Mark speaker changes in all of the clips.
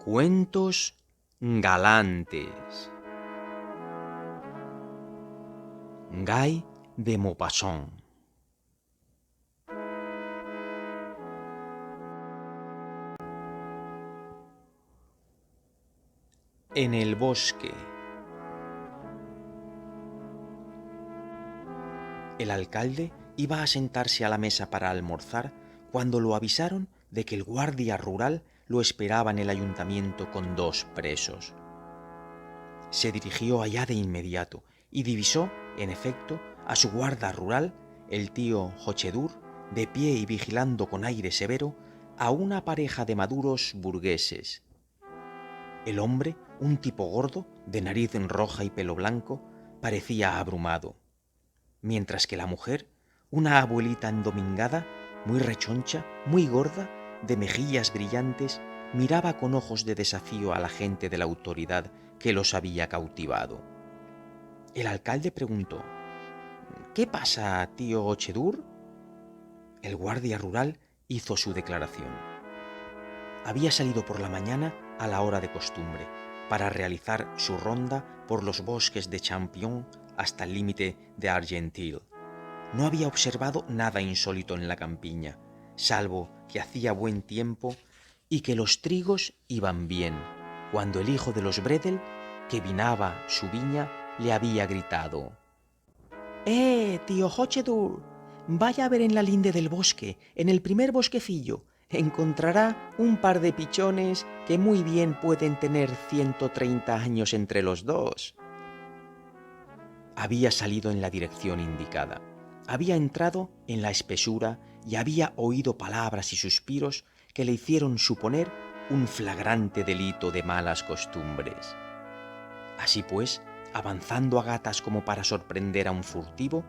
Speaker 1: Cuentos galantes. Guy de Maupassant. En el bosque. El alcalde iba a sentarse a la mesa para almorzar cuando lo avisaron de que el guardia rural lo esperaba en el ayuntamiento con 2 presos. Se dirigió allá de inmediato y divisó, en efecto, a su guarda rural, el tío Hochedur, de pie y vigilando con aire severo a una pareja de maduros burgueses. El hombre, un tipo gordo, de nariz roja y pelo blanco, parecía abrumado, mientras que la mujer, una abuelita endomingada, muy rechoncha, muy gorda, de mejillas brillantes, miraba con ojos de desafío a la gente de la autoridad que los había cautivado. El alcalde preguntó: «¿Qué pasa, tío Hochedur?» El guardia rural hizo su declaración. Había salido por la mañana a la hora de costumbre para realizar su ronda por los bosques de Champion hasta el límite de Argenteuil. No había observado nada insólito en la campiña, salvo que hacía buen tiempo y que los trigos iban bien, cuando el hijo de los Bredel, que vinaba su viña, le había gritado: tío Hochedur, vaya a ver en la linde del bosque, en el primer bosquecillo, encontrará un par de pichones que muy bien pueden tener 130 años entre los dos». Había salido en la dirección indicada. Había entrado en la espesura y había oído palabras y suspiros que le hicieron suponer un flagrante delito de malas costumbres. Así pues, avanzando a gatas como para sorprender a un furtivo,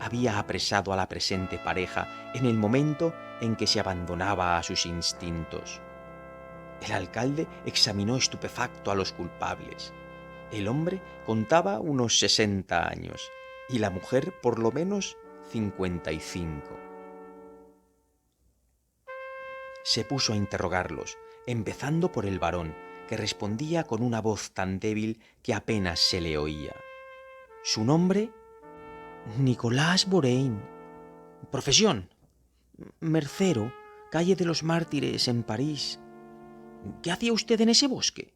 Speaker 1: había apresado a la presente pareja en el momento en que se abandonaba a sus instintos. El alcalde examinó estupefacto a los culpables. El hombre contaba unos 60 años y la mujer por lo menos 55. Se puso a interrogarlos, empezando por el varón, que respondía con una voz tan débil que apenas se le oía. Su nombre: Nicolás Borain. Profesión: mercero, calle de los Mártires, en París. ¿Qué hacía usted en ese bosque?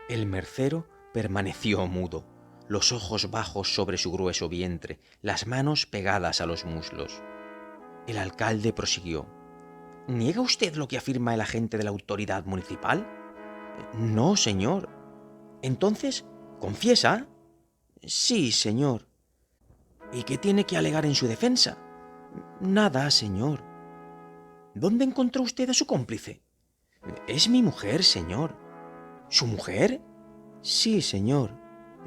Speaker 1: El mercero permaneció mudo, los ojos bajos sobre su grueso vientre, las manos pegadas a los muslos. El alcalde prosiguió: ¿Niega usted lo que afirma el agente de la autoridad municipal? No, señor. Entonces, ¿confiesa? Sí, señor. ¿Y qué tiene que alegar en su defensa? Nada, señor. ¿Dónde encontró usted a su cómplice? Es mi mujer, señor. ¿Su mujer? Sí, señor.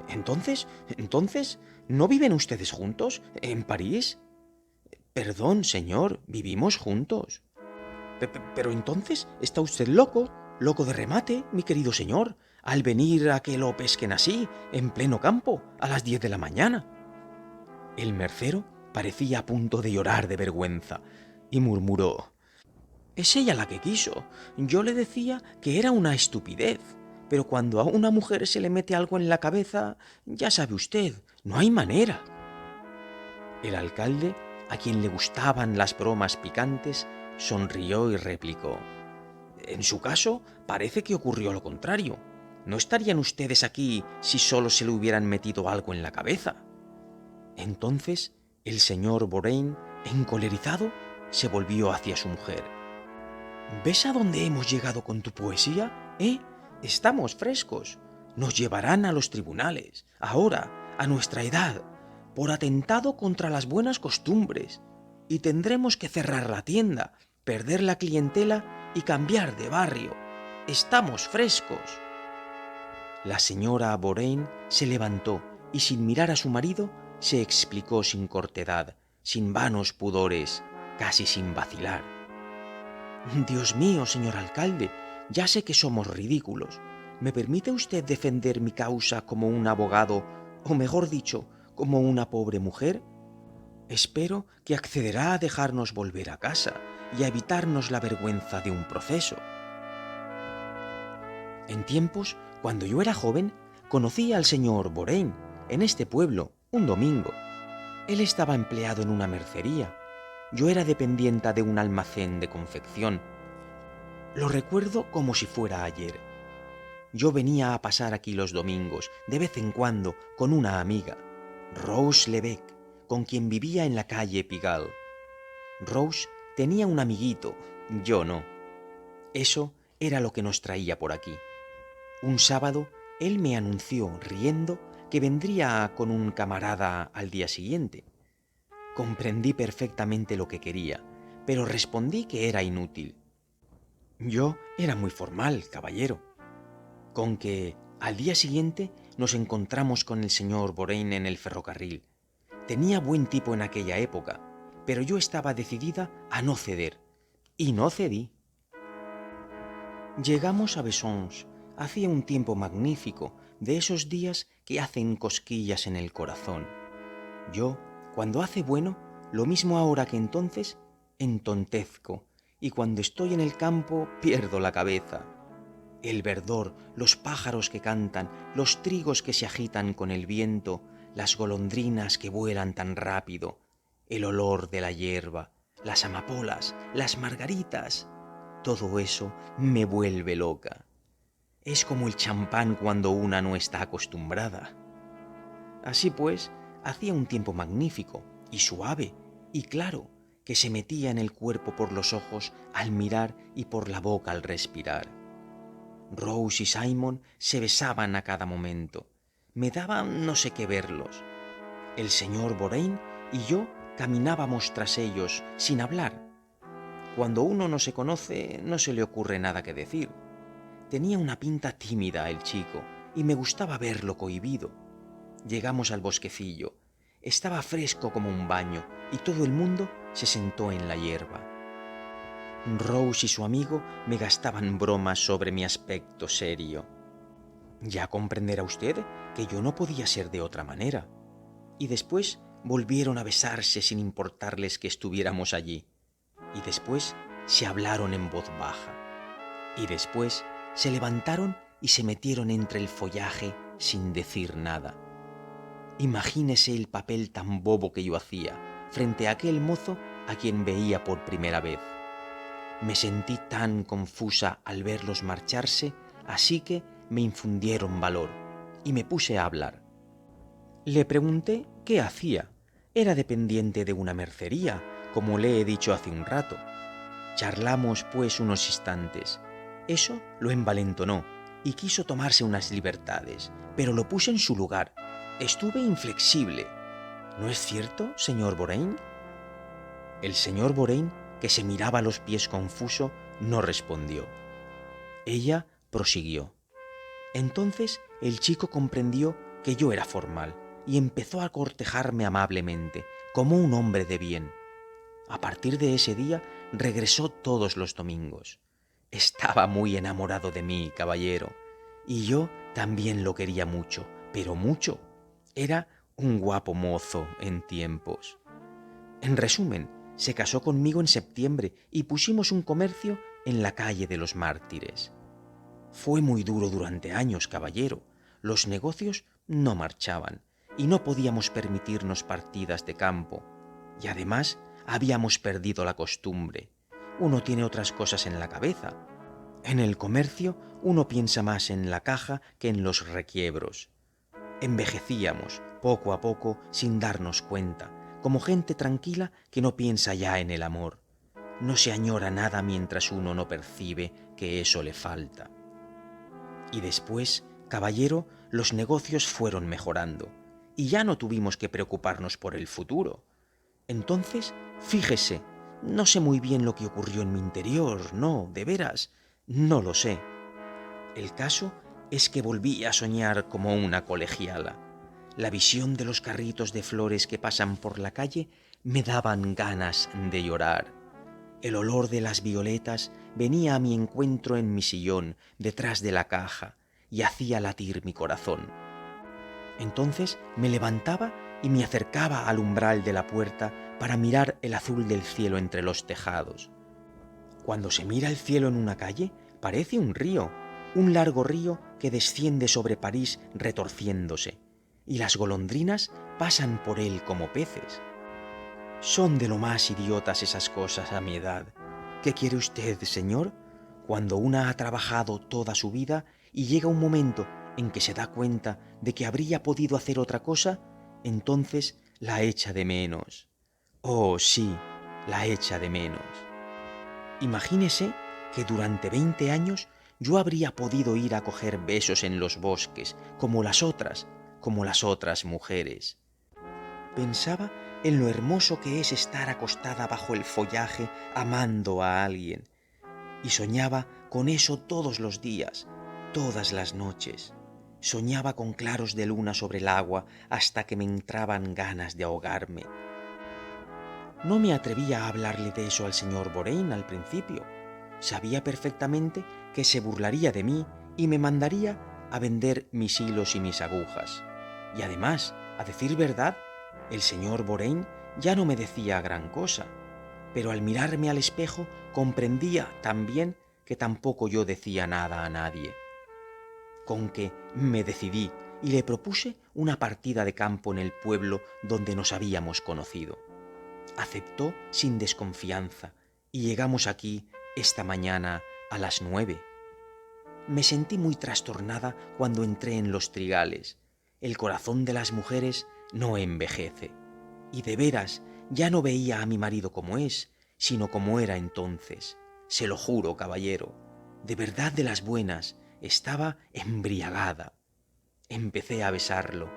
Speaker 1: Entonces, ¿no viven ustedes juntos en París? Perdón, señor, vivimos juntos. Pero entonces está usted loco de remate, mi querido señor, al venir a que lo pesquen así, en pleno campo, a las 10 de la mañana. El mercero parecía a punto de llorar de vergüenza y murmuró: «Es ella la que quiso. Yo le decía que era una estupidez. Pero cuando a una mujer se le mete algo en la cabeza, ya sabe usted, no hay manera». El alcalde, a quien le gustaban las bromas picantes, sonrió y replicó: «En su caso, parece que ocurrió lo contrario. No estarían ustedes aquí si solo se le hubieran metido algo en la cabeza». Entonces, el señor Borain, encolerizado, se volvió hacia su mujer. «¿Ves a dónde hemos llegado con tu poesía? Estamos frescos. Nos llevarán a los tribunales, ahora, a nuestra edad, por atentado contra las buenas costumbres. Y tendremos que cerrar la tienda, perder la clientela y cambiar de barrio. Estamos frescos». La señora Borain se levantó y, sin mirar a su marido, se explicó sin cortedad, sin vanos pudores, casi sin vacilar. «Dios mío, señor alcalde, ya sé que somos ridículos. ¿Me permite usted defender mi causa como un abogado, o mejor dicho, como una pobre mujer? Espero que accederá a dejarnos volver a casa y a evitarnos la vergüenza de un proceso». En tiempos, cuando yo era joven, conocí al señor Borain en este pueblo, un domingo. Él estaba empleado en una mercería. Yo era dependienta de un almacén de confección. Lo recuerdo como si fuera ayer. Yo venía a pasar aquí los domingos, de vez en cuando, con una amiga, Rose Lebec, con quien vivía en la calle Pigalle. Rose tenía un amiguito, yo no. Eso era lo que nos traía por aquí. Un sábado, él me anunció, riendo, que vendría con un camarada al día siguiente. Comprendí perfectamente lo que quería, pero respondí que era inútil. Yo era muy formal, caballero. Con que al día siguiente nos encontramos con el señor Borain en el ferrocarril. Tenía buen tipo en aquella época, pero yo estaba decidida a no ceder, y no cedí. Llegamos a Bessons. Hacía un tiempo magnífico, de esos días que hacen cosquillas en el corazón. Yo, cuando hace bueno, lo mismo ahora que entonces, entontezco, y cuando estoy en el campo pierdo la cabeza. El verdor, los pájaros que cantan, los trigos que se agitan con el viento, las golondrinas que vuelan tan rápido, el olor de la hierba, las amapolas, las margaritas, todo eso me vuelve loca. Es como el champán cuando una no está acostumbrada. Así pues, hacía un tiempo magnífico, y suave, y claro, que se metía en el cuerpo por los ojos al mirar y por la boca al respirar. Rose y Simon se besaban a cada momento. Me daban no sé qué verlos. El señor Borain y yo caminábamos tras ellos sin hablar. Cuando uno no se conoce, no se le ocurre nada que decir. Tenía una pinta tímida el chico, y me gustaba verlo cohibido. Llegamos al bosquecillo. Estaba fresco como un baño, y todo el mundo se sentó en la hierba. Rose y su amigo me gastaban bromas sobre mi aspecto serio. Ya comprenderá usted que yo no podía ser de otra manera. Y después volvieron a besarse sin importarles que estuviéramos allí. Y después se hablaron en voz baja. Y después se levantaron y se metieron entre el follaje sin decir nada. Imagínese el papel tan bobo que yo hacía frente a aquel mozo a quien veía por primera vez. Me sentí tan confusa al verlos marcharse, así que me infundieron valor y me puse a hablar. Le pregunté qué hacía. Era dependiente de una mercería, como le he dicho hace un rato. Charlamos pues unos instantes. Eso lo envalentonó y quiso tomarse unas libertades, pero lo puse en su lugar. Estuve inflexible. ¿No es cierto, señor Borain? El señor Borain, que se miraba los pies confuso, no respondió. Ella prosiguió. Entonces el chico comprendió que yo era formal y empezó a cortejarme amablemente, como un hombre de bien. A partir de ese día regresó todos los domingos. Estaba muy enamorado de mí, caballero, y yo también lo quería mucho, pero mucho. Era un guapo mozo en tiempos. En resumen, se casó conmigo en septiembre y pusimos un comercio en la calle de los Mártires. Fue muy duro durante años, caballero. Los negocios no marchaban y no podíamos permitirnos partidas de campo. Y además habíamos perdido la costumbre. Uno tiene otras cosas en la cabeza. En el comercio uno piensa más en la caja que en los requiebros. Envejecíamos poco a poco sin darnos cuenta, como gente tranquila que no piensa ya en el amor. No se añora nada mientras uno no percibe que eso le falta. Y después, caballero, los negocios fueron mejorando y ya no tuvimos que preocuparnos por el futuro. Entonces, fíjese, no sé muy bien lo que ocurrió en mi interior, no, de veras, no lo sé. El caso es que volví a soñar como una colegiala. La visión de los carritos de flores que pasan por la calle me daban ganas de llorar. El olor de las violetas venía a mi encuentro en mi sillón, detrás de la caja, y hacía latir mi corazón. Entonces me levantaba y me acercaba al umbral de la puerta para mirar el azul del cielo entre los tejados. Cuando se mira el cielo en una calle, parece un río, un largo río que desciende sobre París retorciéndose, y las golondrinas pasan por él como peces. Son de lo más idiotas esas cosas a mi edad. ¿Qué quiere usted, señor? Cuando una ha trabajado toda su vida y llega un momento en que se da cuenta de que habría podido hacer otra cosa, entonces la echa de menos. Oh, sí, la echa de menos. Imagínese que durante 20 años yo habría podido ir a coger besos en los bosques, como las otras mujeres. Pensaba en lo hermoso que es estar acostada bajo el follaje amando a alguien, y soñaba con eso todos los días, todas las noches. Soñaba con claros de luna sobre el agua hasta que me entraban ganas de ahogarme. No me atrevía a hablarle de eso al señor Borain al principio. Sabía perfectamente que se burlaría de mí y me mandaría a vender mis hilos y mis agujas. Y además, a decir verdad, el señor Borain ya no me decía gran cosa, pero al mirarme al espejo comprendía también que tampoco yo decía nada a nadie. Con que me decidí y le propuse una partida de campo en el pueblo donde nos habíamos conocido. Aceptó sin desconfianza y llegamos aquí esta mañana a las 9. Me sentí muy trastornada cuando entré en los trigales. El corazón de las mujeres no envejece. Y de veras ya no veía a mi marido como es, sino como era entonces. Se lo juro, caballero. De verdad de las buenas, estaba embriagada. Empecé a besarlo.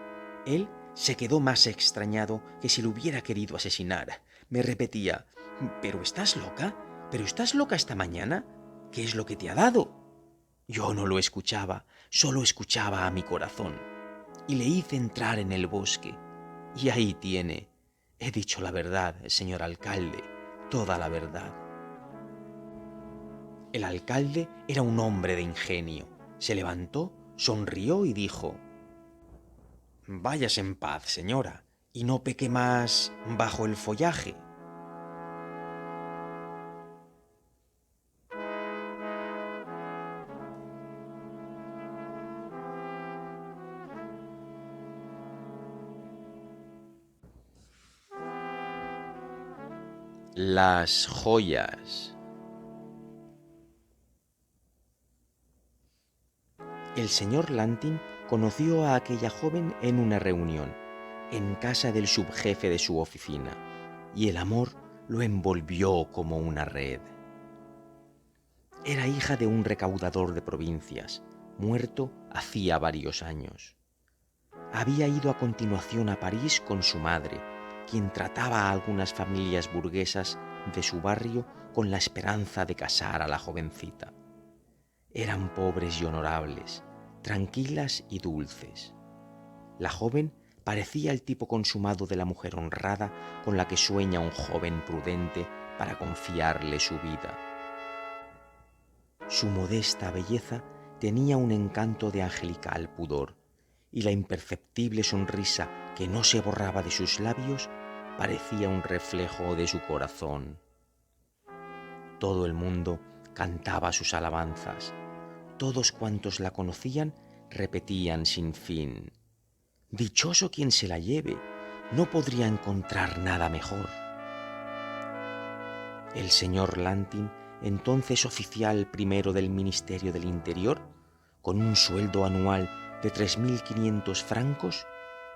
Speaker 1: Él se quedó más extrañado que si lo hubiera querido asesinar. Me repetía: ¿Pero estás loca? ¿Pero estás loca esta mañana? ¿Qué es lo que te ha dado? Yo no lo escuchaba, solo escuchaba a mi corazón. Y le hice entrar en el bosque. Y ahí tiene. He dicho la verdad, señor alcalde, toda la verdad. El alcalde era un hombre de ingenio. Se levantó, sonrió y dijo: Váyase en paz, señora, y no peque más bajo el follaje. Las joyas. El señor Lantin conoció a aquella joven en una reunión, en casa del subjefe de su oficina, y el amor lo envolvió como una red. Era hija de un recaudador de provincias, muerto hacía varios años. Había ido a continuación a París con su madre, quien trataba a algunas familias burguesas de su barrio con la esperanza de casar a la jovencita. Eran pobres y honorables, tranquilas y dulces. La joven parecía el tipo consumado de la mujer honrada con la que sueña un joven prudente para confiarle su vida. Su modesta belleza tenía un encanto de angelical pudor, y la imperceptible sonrisa que no se borraba de sus labios parecía un reflejo de su corazón. Todo el mundo cantaba sus alabanzas. Todos cuantos la conocían repetían sin fin: «Dichoso quien se la lleve, no podría encontrar nada mejor». El señor Lantin, entonces oficial primero del Ministerio del Interior, con un sueldo anual de 3.500 francos,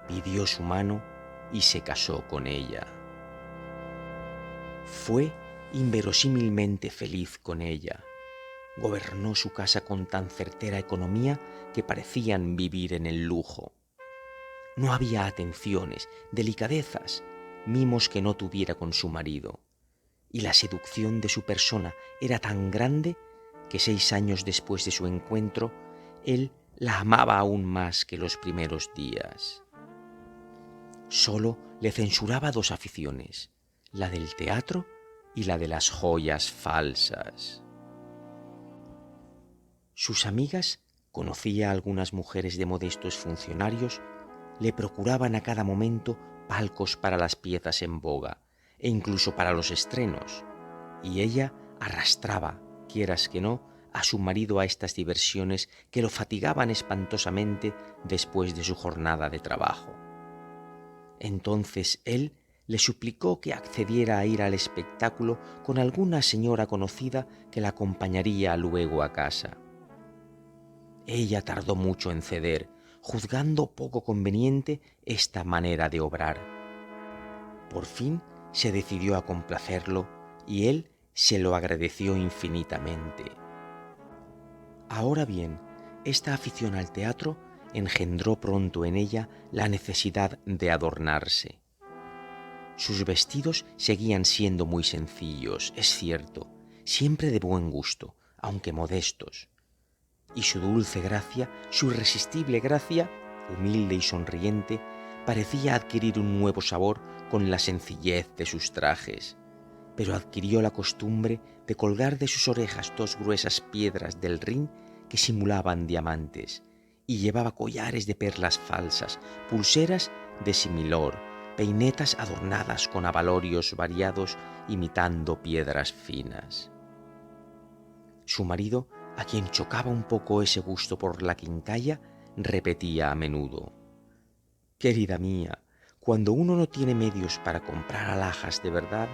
Speaker 1: pidió su mano y se casó con ella. Fue inverosímilmente feliz con ella. Gobernó su casa con tan certera economía que parecían vivir en el lujo. No había atenciones, delicadezas, mimos que no tuviera con su marido, y la seducción de su persona era tan grande que 6 años después de su encuentro, él la amaba aún más que los primeros días. Solo le censuraba 2 aficiones, la del teatro y la de las joyas falsas. Sus amigas, conocía a algunas mujeres de modestos funcionarios, le procuraban a cada momento palcos para las piezas en boga e incluso para los estrenos, y ella arrastraba, quieras que no, a su marido a estas diversiones que lo fatigaban espantosamente después de su jornada de trabajo. Entonces él le suplicó que accediera a ir al espectáculo con alguna señora conocida que la acompañaría luego a casa. Ella tardó mucho en ceder, juzgando poco conveniente esta manera de obrar. Por fin se decidió a complacerlo y él se lo agradeció infinitamente. Ahora bien, esta afición al teatro engendró pronto en ella la necesidad de adornarse. Sus vestidos seguían siendo muy sencillos, es cierto, siempre de buen gusto, aunque modestos. Y su dulce gracia, su irresistible gracia, humilde y sonriente, parecía adquirir un nuevo sabor con la sencillez de sus trajes, pero adquirió la costumbre de colgar de sus orejas dos gruesas piedras del Rin que simulaban diamantes, y llevaba collares de perlas falsas, pulseras de similor, peinetas adornadas con abalorios variados imitando piedras finas. Su marido, a quien chocaba un poco ese gusto por la quincalla, repetía a menudo: «Querida mía, cuando uno no tiene medios para comprar alhajas de verdad,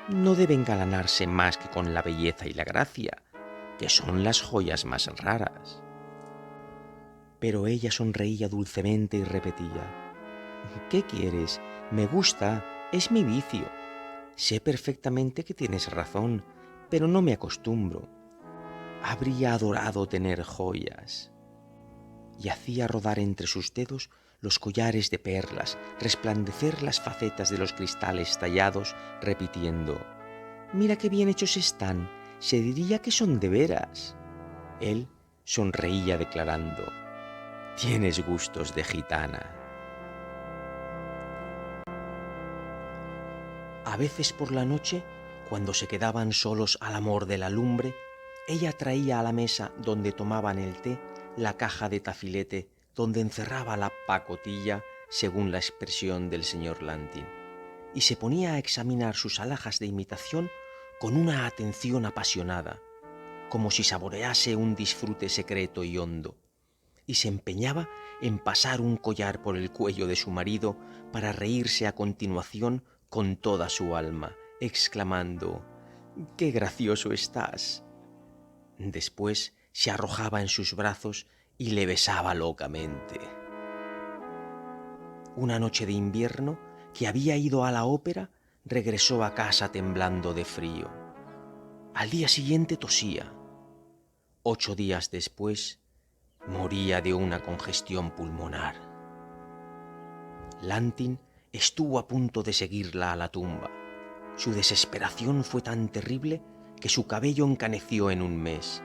Speaker 1: no debe engalanarse más que con la belleza y la gracia, que son las joyas más raras». Pero ella sonreía dulcemente y repetía: «¿Qué quieres? Me gusta, es mi vicio. Sé perfectamente que tienes razón, pero no me acostumbro. Habría adorado tener joyas». Y hacía rodar entre sus dedos los collares de perlas, resplandecer las facetas de los cristales tallados, repitiendo: «Mira qué bien hechos están, se diría que son de veras». Él sonreía declarando: «Tienes gustos de gitana». A veces por la noche, cuando se quedaban solos al amor de la lumbre, ella traía a la mesa donde tomaban el té la caja de tafilete donde encerraba la pacotilla, según la expresión del señor Lantin, y se ponía a examinar sus alhajas de imitación con una atención apasionada, como si saborease un disfrute secreto y hondo, y se empeñaba en pasar un collar por el cuello de su marido para reírse a continuación con toda su alma, exclamando: «¡Qué gracioso estás!». Después se arrojaba en sus brazos y le besaba locamente. Una noche de invierno, que había ido a la ópera, regresó a casa temblando de frío. Al día siguiente tosía. 8 días después, moría de una congestión pulmonar. Lantin estuvo a punto de seguirla a la tumba. Su desesperación fue tan terrible que su cabello encaneció en un mes.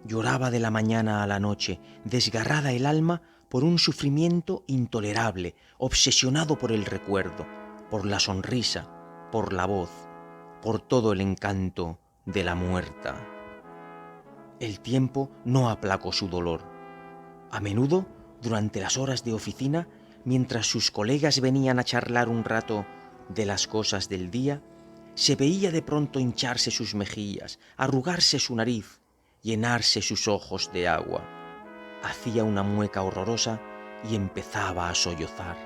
Speaker 1: Lloraba de la mañana a la noche, desgarrada el alma por un sufrimiento intolerable, obsesionado por el recuerdo, por la sonrisa, por la voz, por todo el encanto de la muerta. El tiempo no aplacó su dolor. A menudo, durante las horas de oficina, mientras sus colegas venían a charlar un rato de las cosas del día, se veía de pronto hincharse sus mejillas, arrugarse su nariz, llenarse sus ojos de agua. Hacía una mueca horrorosa y empezaba a sollozar.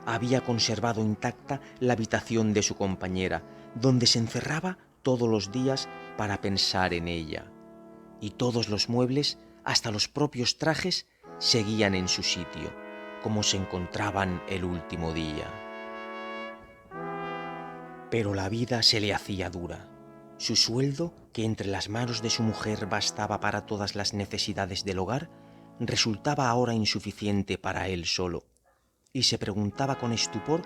Speaker 1: Había conservado intacta la habitación de su compañera, donde se encerraba todos los días para pensar en ella, y todos los muebles, hasta los propios trajes, seguían en su sitio, como se encontraban el último día. Pero la vida se le hacía dura. Su sueldo, que entre las manos de su mujer bastaba para todas las necesidades del hogar, resultaba ahora insuficiente para él solo, y se preguntaba con estupor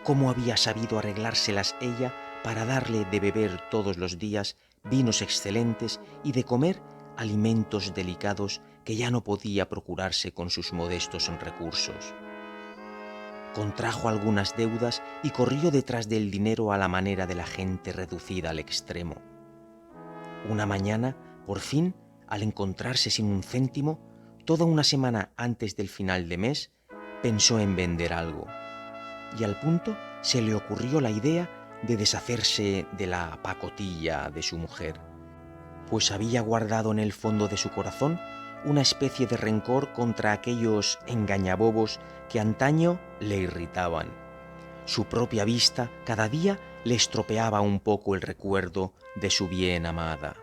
Speaker 1: cómo había sabido arreglárselas ella para darle de beber todos los días vinos excelentes y de comer alimentos delicados que ya no podía procurarse con sus modestos recursos. Contrajo algunas deudas y corrió detrás del dinero a la manera de la gente reducida al extremo. Una mañana, por fin, al encontrarse sin un céntimo, toda una semana antes del final de mes, pensó en vender algo, y al punto se le ocurrió la idea de deshacerse de la pacotilla de su mujer. pues había guardado en el fondo de su corazón una especie de rencor contra aquellos engañabobos que antaño le irritaban. Su propia vista cada día le estropeaba un poco el recuerdo de su bien amada.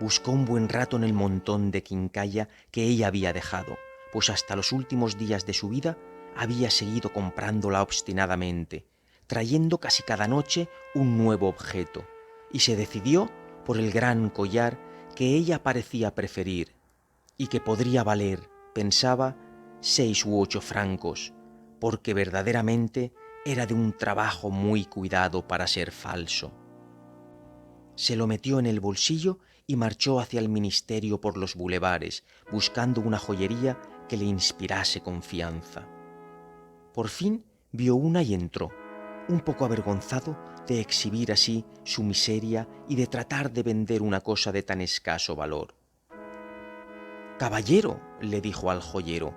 Speaker 1: Buscó un buen rato en el montón de quincalla que ella había dejado, pues hasta los últimos días de su vida había seguido comprándola obstinadamente, trayendo casi cada noche un nuevo objeto, y se decidió por el gran collar que ella parecía preferir, y que podría valer, pensaba, 6 u 8 francos, porque verdaderamente era de un trabajo muy cuidado para ser falso. Se lo metió en el bolsillo y marchó hacia el ministerio por los bulevares, buscando una joyería que le inspirase confianza. Por fin vio una y entró, un poco avergonzado de exhibir así su miseria y de tratar de vender una cosa de tan escaso valor. «Caballero», le dijo al joyero,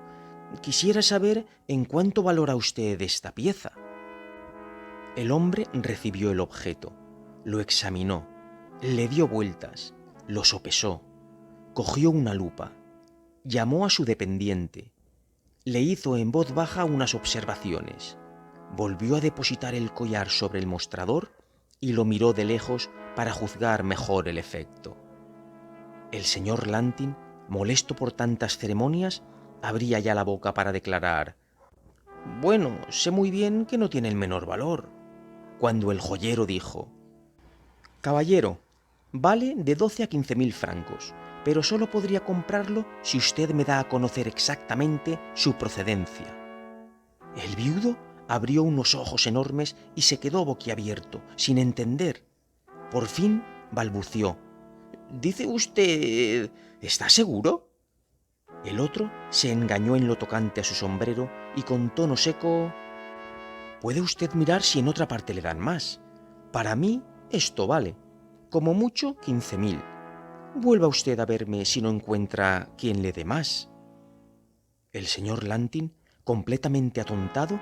Speaker 1: «quisiera saber en cuánto valora usted esta pieza». El hombre recibió el objeto, lo examinó, le dio vueltas, lo sopesó, cogió una lupa, llamó a su dependiente, le hizo en voz baja unas observaciones, volvió a depositar el collar sobre el mostrador y lo miró de lejos para juzgar mejor el efecto. El señor Lantin, molesto por tantas ceremonias, abría ya la boca para declarar: «Bueno, sé muy bien que no tiene el menor valor», cuando el joyero dijo: «Caballero, vale de 12 a 15.000 francos, pero solo podría comprarlo si usted me da a conocer exactamente su procedencia». El viudo abrió unos ojos enormes y se quedó boquiabierto, sin entender. Por fin balbució: «¿Dice usted... ¿está seguro?». El otro se engañó en lo tocante a su sombrero y con tono seco: «Puede usted mirar si en otra parte le dan más. Para mí esto vale, como mucho 15.000. Vuelva usted a verme si no encuentra quien le dé más». El señor Lantin, completamente atontado,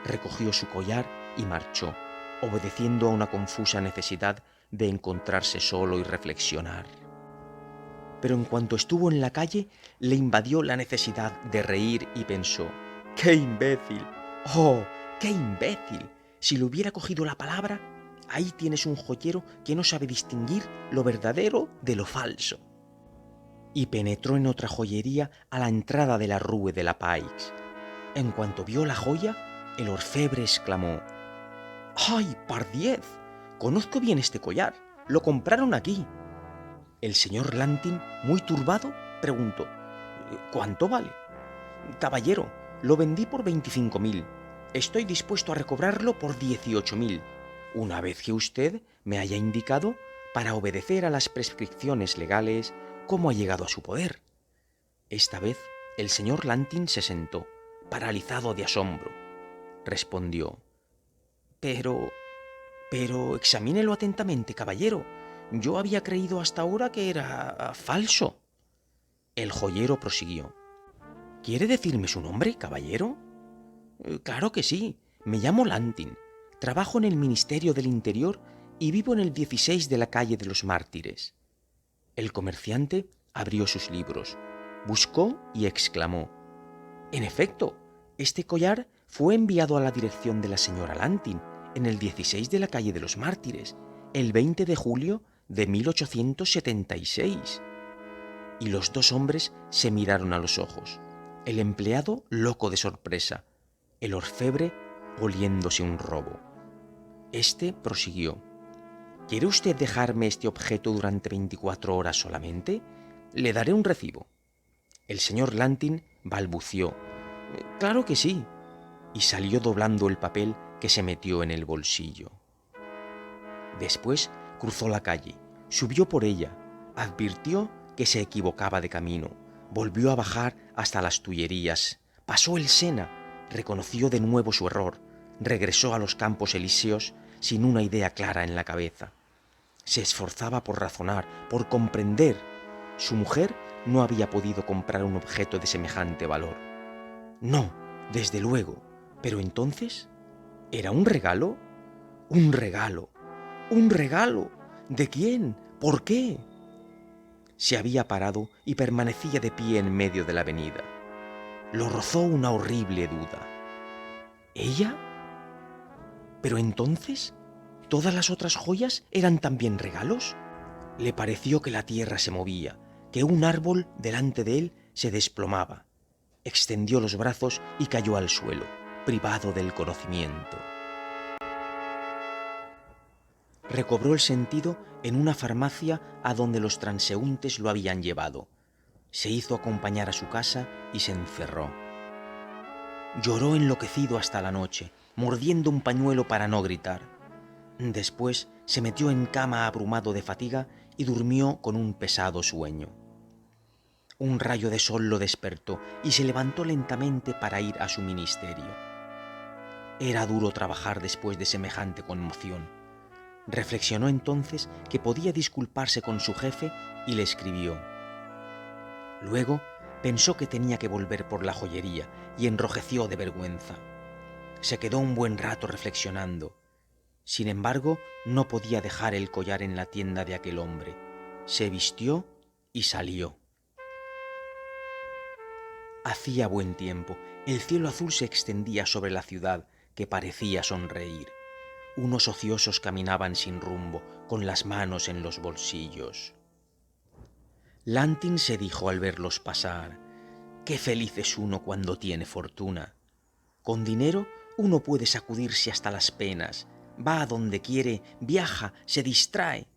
Speaker 1: recogió su collar y marchó, obedeciendo a una confusa necesidad de encontrarse solo y reflexionar. Pero en cuanto estuvo en la calle, le invadió la necesidad de reír y pensó: «¡Qué imbécil! ¡Oh, qué imbécil! Si le hubiera cogido la palabra, ahí tienes un joyero que no sabe distinguir lo verdadero de lo falso». Y penetró en otra joyería a la entrada de la Rue de la Paix. En cuanto vio la joya, el orfebre exclamó: «¡Ay, pardiez! Conozco bien este collar. Lo compraron aquí». El señor Lantin, muy turbado, preguntó: «¿Cuánto vale?». «Caballero, lo vendí por 25.000. Estoy dispuesto a recobrarlo por 18.000, una vez que usted me haya indicado, para obedecer a las prescripciones legales, cómo ha llegado a su poder». Esta vez el señor Lantin se sentó, paralizado de asombro. Respondió: Pero examínelo atentamente, caballero. Yo había creído hasta ahora que era falso». El joyero prosiguió: «¿Quiere decirme su nombre, caballero?». «Claro que sí. Me llamo Lantin. Trabajo en el Ministerio del Interior y vivo en el 16 de la calle de los Mártires». El comerciante abrió sus libros, buscó y exclamó: «En efecto, este collar fue enviado a la dirección de la señora Lantin, en el 16 de la calle de los Mártires, el 20 de julio de 1876. Y los dos hombres se miraron a los ojos, el empleado loco de sorpresa, el orfebre oliéndose un robo. Este prosiguió: «¿Quiere usted dejarme este objeto durante 24 horas solamente? Le daré un recibo». El señor Lantin balbució: «Claro que sí», y salió doblando el papel que se metió en el bolsillo. Después cruzó la calle, subió por ella, advirtió que se equivocaba de camino, volvió a bajar hasta las Tullerías, pasó el Sena, reconoció de nuevo su error, regresó a los Campos Elíseos sin una idea clara en la cabeza. Se esforzaba por razonar, por comprender. Su mujer no había podido comprar un objeto de semejante valor. No, desde luego. Pero entonces, ¿era un regalo? ¡Un regalo! ¡Un regalo! ¿De quién? ¿Por qué? Se había parado y permanecía de pie en medio de la avenida. Lo rozó una horrible duda. ¿Ella? ¿Pero entonces todas las otras joyas eran también regalos? Le pareció que la tierra se movía, que un árbol delante de él se desplomaba. Extendió los brazos y cayó al suelo, privado del conocimiento. Recobró el sentido en una farmacia a donde los transeúntes lo habían llevado. Se hizo acompañar a su casa y se encerró. Lloró enloquecido hasta la noche, mordiendo un pañuelo para no gritar. Después se metió en cama abrumado de fatiga y durmió con un pesado sueño. Un rayo de sol lo despertó y se levantó lentamente para ir a su ministerio. Era duro trabajar después de semejante conmoción. Reflexionó entonces que podía disculparse con su jefe y le escribió. Luego pensó que tenía que volver por la joyería y enrojeció de vergüenza. Se quedó un buen rato reflexionando. Sin embargo, no podía dejar el collar en la tienda de aquel hombre. Se vistió y salió. Hacía buen tiempo. El cielo azul se extendía sobre la ciudad, que parecía sonreír. Unos ociosos caminaban sin rumbo, con las manos en los bolsillos. Lantin se dijo al verlos pasar: «Qué feliz es uno cuando tiene fortuna. Con dinero uno puede sacudirse hasta las penas, va a donde quiere, viaja, se distrae.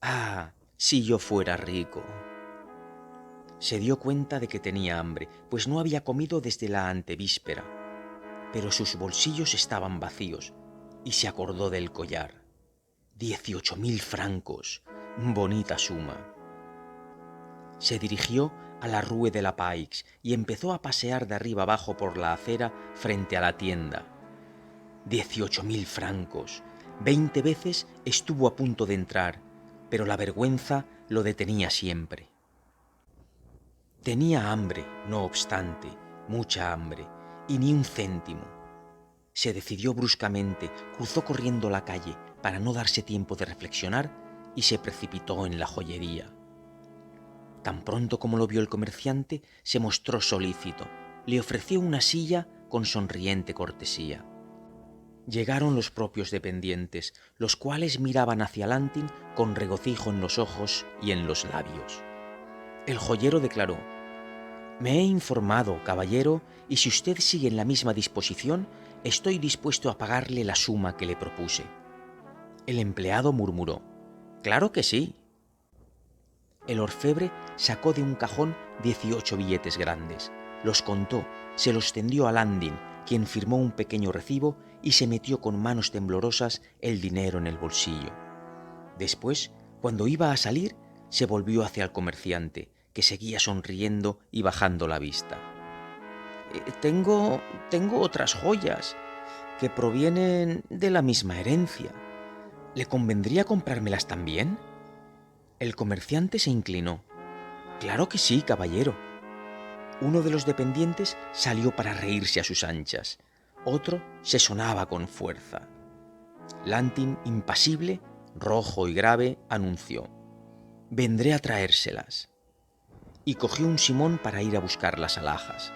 Speaker 1: Ah, si yo fuera rico». Se dio cuenta de que tenía hambre, pues no había comido desde la antevíspera, pero sus bolsillos estaban vacíos y se acordó del collar. 18.000 francos, bonita suma. Se dirigió a la Rue de la Paix y empezó a pasear de arriba abajo por la acera frente a la tienda. 18.000 francos. 20 veces estuvo a punto de entrar, pero la vergüenza lo detenía siempre. Tenía hambre, no obstante, mucha hambre, y ni un céntimo. Se decidió bruscamente, cruzó corriendo la calle para no darse tiempo de reflexionar y se precipitó en la joyería. Tan pronto como lo vio el comerciante, se mostró solícito. Le ofreció una silla con sonriente cortesía. Llegaron los propios dependientes, los cuales miraban hacia Lantin con regocijo en los ojos y en los labios. El joyero declaró: «Me he informado, caballero, y si usted sigue en la misma disposición, estoy dispuesto a pagarle la suma que le propuse». El empleado murmuró: «Claro que sí». El orfebre sacó de un cajón 18 billetes grandes, los contó, se los tendió a Landin, quien firmó un pequeño recibo y se metió con manos temblorosas el dinero en el bolsillo. Después, cuando iba a salir, se volvió hacia el comerciante, que seguía sonriendo y bajando la vista. Tengo otras joyas que provienen de la misma herencia. ¿Le convendría comprármelas también?». El comerciante se inclinó. «Claro que sí, caballero». Uno de los dependientes salió para reírse a sus anchas. Otro se sonaba con fuerza. Lantin, impasible, rojo y grave, anunció: «Vendré a traérselas». Y cogió un simón para ir a buscar las alhajas.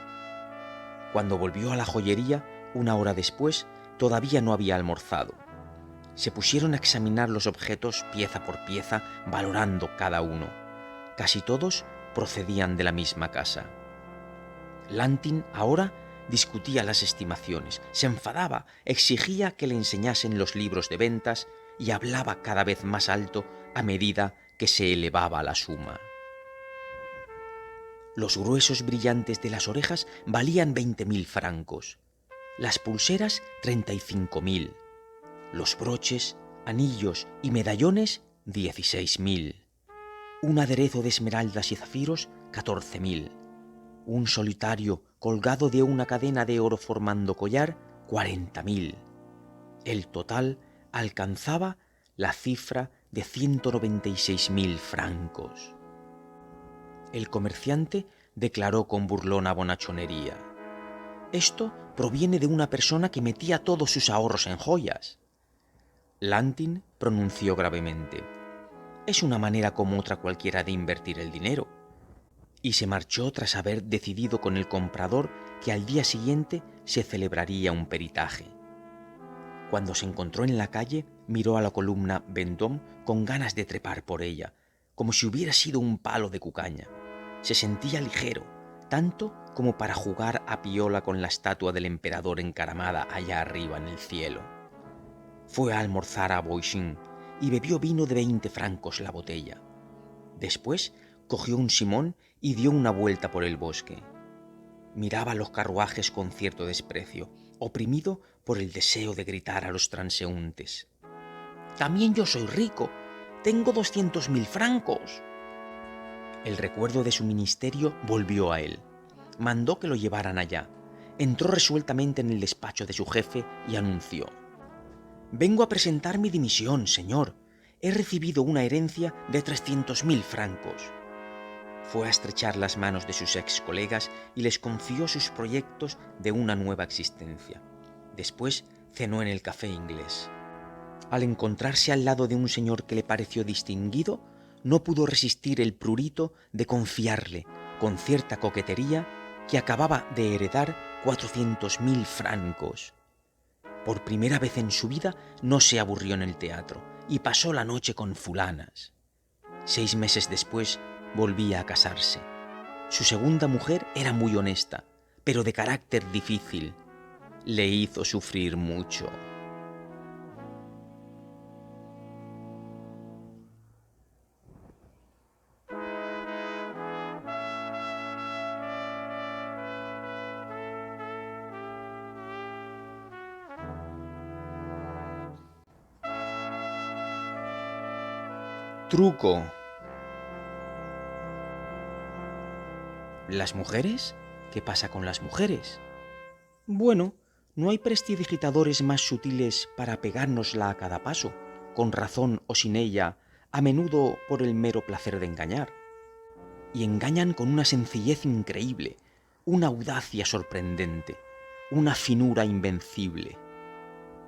Speaker 1: Cuando volvió a la joyería, una hora después, todavía no había almorzado. Se pusieron a examinar los objetos pieza por pieza, valorando cada uno. Casi todos procedían de la misma casa. Lantin ahora discutía las estimaciones, se enfadaba, exigía que le enseñasen los libros de ventas y hablaba cada vez más alto a medida que se elevaba la suma. Los gruesos brillantes de las orejas valían 20.000 francos, las pulseras 35.000, los broches, anillos y medallones 16.000, un aderezo de esmeraldas y zafiros 14.000, un solitario colgado de una cadena de oro formando collar 40.000. El total alcanzaba la cifra de 196.000 francos. El comerciante declaró con burlona bonachonería: «Esto proviene de una persona que metía todos sus ahorros en joyas». Lantin pronunció gravemente: Es una manera como otra cualquiera de invertir el dinero. Y se marchó tras haber decidido con el comprador que al día siguiente se celebraría un peritaje. Cuando se encontró en la calle, miró a la columna Vendôme con ganas de trepar por ella, como si hubiera sido un palo de cucaña. Se sentía ligero, tanto como para jugar a piola con la estatua del emperador encaramada allá arriba en el cielo. Fue a almorzar a Boïchin y bebió vino de 20 francos la botella. Después cogió un simón y dio una vuelta por el bosque. Miraba los carruajes con cierto desprecio, oprimido por el deseo de gritar a los transeúntes: «También yo soy rico, tengo 200.000 francos». El recuerdo de su ministerio volvió a él. Mandó que lo llevaran allá. Entró resueltamente en el despacho de su jefe y anunció: «Vengo a presentar mi dimisión, señor. He recibido una herencia de 300.000 francos». Fue a estrechar las manos de sus ex colegas y les confió sus proyectos de una nueva existencia. Después cenó en el café inglés. Al encontrarse al lado de un señor que le pareció distinguido, no pudo resistir el prurito de confiarle, con cierta coquetería, que acababa de heredar 400.000 francos. Por primera vez en su vida no se aburrió en el teatro y pasó la noche con fulanas. 6 meses después volvía a casarse. Su segunda mujer era muy honesta, pero de carácter difícil. Le hizo sufrir mucho. Truco. ¿Las mujeres? ¿Qué pasa con las mujeres? Bueno, no hay prestidigitadores más sutiles para pegárnosla a cada paso, con razón o sin ella, a menudo por el mero placer de engañar. Y engañan con una sencillez increíble, una audacia sorprendente, una finura invencible.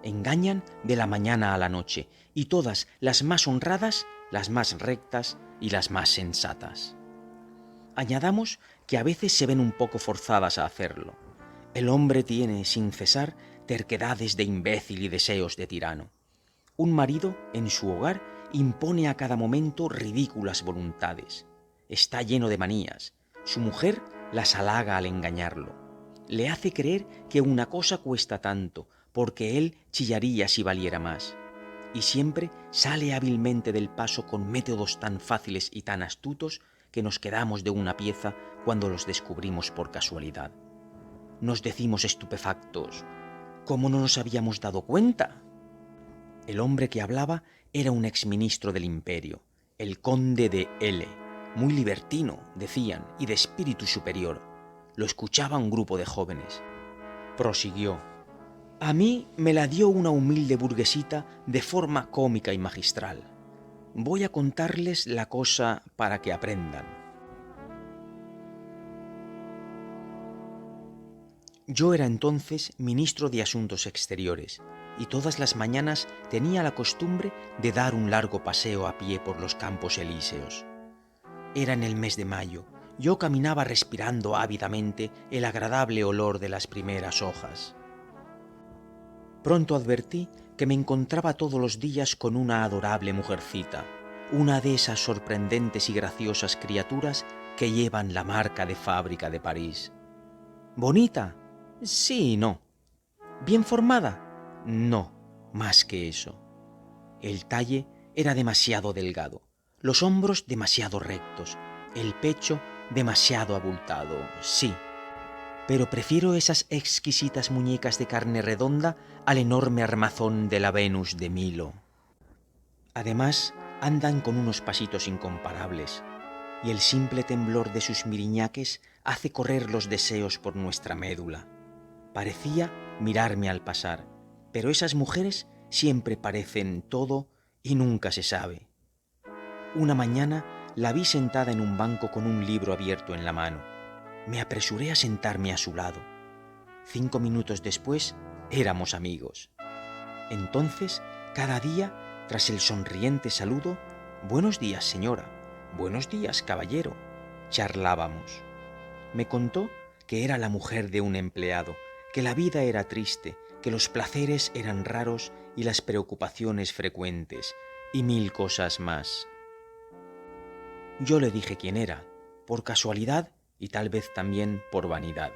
Speaker 1: Engañan de la mañana a la noche, y todas, las más honradas, las más rectas y las más sensatas. Añadamos que a veces se ven un poco forzadas a hacerlo. El hombre tiene, sin cesar, terquedades de imbécil y deseos de tirano. Un marido, en su hogar, impone a cada momento ridículas voluntades. Está lleno de manías. Su mujer las halaga al engañarlo. Le hace creer que una cosa cuesta tanto, porque él chillaría si valiera más. Y siempre sale hábilmente del paso con métodos tan fáciles y tan astutos que nos quedamos de una pieza cuando los descubrimos por casualidad. Nos decimos estupefactos: ¿cómo no nos habíamos dado cuenta? El hombre que hablaba era un exministro del imperio, el conde de L, muy libertino, decían, y de espíritu superior. Lo escuchaba un grupo de jóvenes. Prosiguió: «A mí me la dio una humilde burguesita de forma cómica y magistral. Voy a contarles la cosa para que aprendan. Yo era entonces ministro de Asuntos Exteriores y todas las mañanas tenía la costumbre de dar un largo paseo a pie por los Campos Elíseos. Era en el mes de mayo. Yo caminaba respirando ávidamente el agradable olor de las primeras hojas. Pronto advertí que me encontraba todos los días con una adorable mujercita, una de esas sorprendentes y graciosas criaturas que llevan la marca de fábrica de París. ¿Bonita? Sí y no. ¿Bien formada? No, más que eso. El talle era demasiado delgado, los hombros demasiado rectos, el pecho demasiado abultado, sí. Pero prefiero esas exquisitas muñecas de carne redonda al enorme armazón de la Venus de Milo. Además, andan con unos pasitos incomparables, y el simple temblor de sus miriñaques hace correr los deseos por nuestra médula. Parecía mirarme al pasar, pero esas mujeres siempre parecen todo y nunca se sabe. Una mañana la vi sentada en un banco con un libro abierto en la mano. Me apresuré a sentarme a su lado. 5 minutos después éramos amigos. Entonces, cada día, tras el sonriente saludo, Buenos días, señora. Buenos días, caballero. Charlábamos. Me contó que era la mujer de un empleado, que la vida era triste, que los placeres eran raros y las preocupaciones frecuentes, y mil cosas más. Yo le dije quién era, por casualidad y tal vez también por vanidad.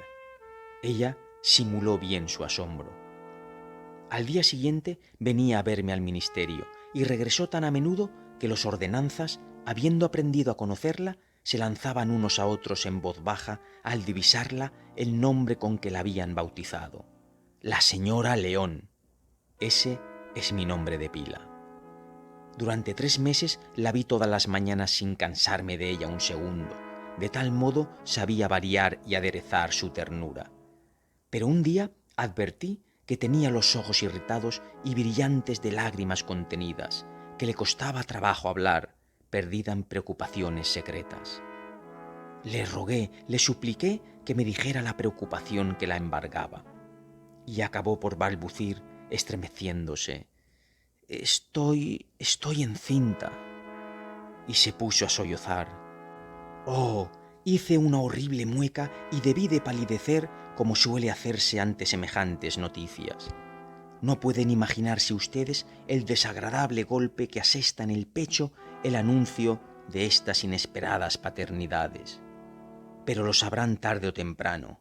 Speaker 1: Ella simuló bien su asombro. Al día siguiente venía a verme al ministerio y regresó tan a menudo que los ordenanzas, habiendo aprendido a conocerla, se lanzaban unos a otros en voz baja al divisarla el nombre con que la habían bautizado. La señora León. Ese es mi nombre de pila. Durante 3 meses la vi todas las mañanas sin cansarme de ella un segundo. De tal modo sabía variar y aderezar su ternura. Pero un día advertí que tenía los ojos irritados y brillantes de lágrimas contenidas, que le costaba trabajo hablar, perdida en preocupaciones secretas. Le rogué, le supliqué que me dijera la preocupación que la embargaba, y acabó por balbucir, estremeciéndose: Estoy encinta. Y se puso a sollozar. Oh, hice una horrible mueca y debí de palidecer como suele hacerse ante semejantes noticias. No pueden imaginarse ustedes el desagradable golpe que asesta en el pecho el anuncio de estas inesperadas paternidades. Pero lo sabrán tarde o temprano.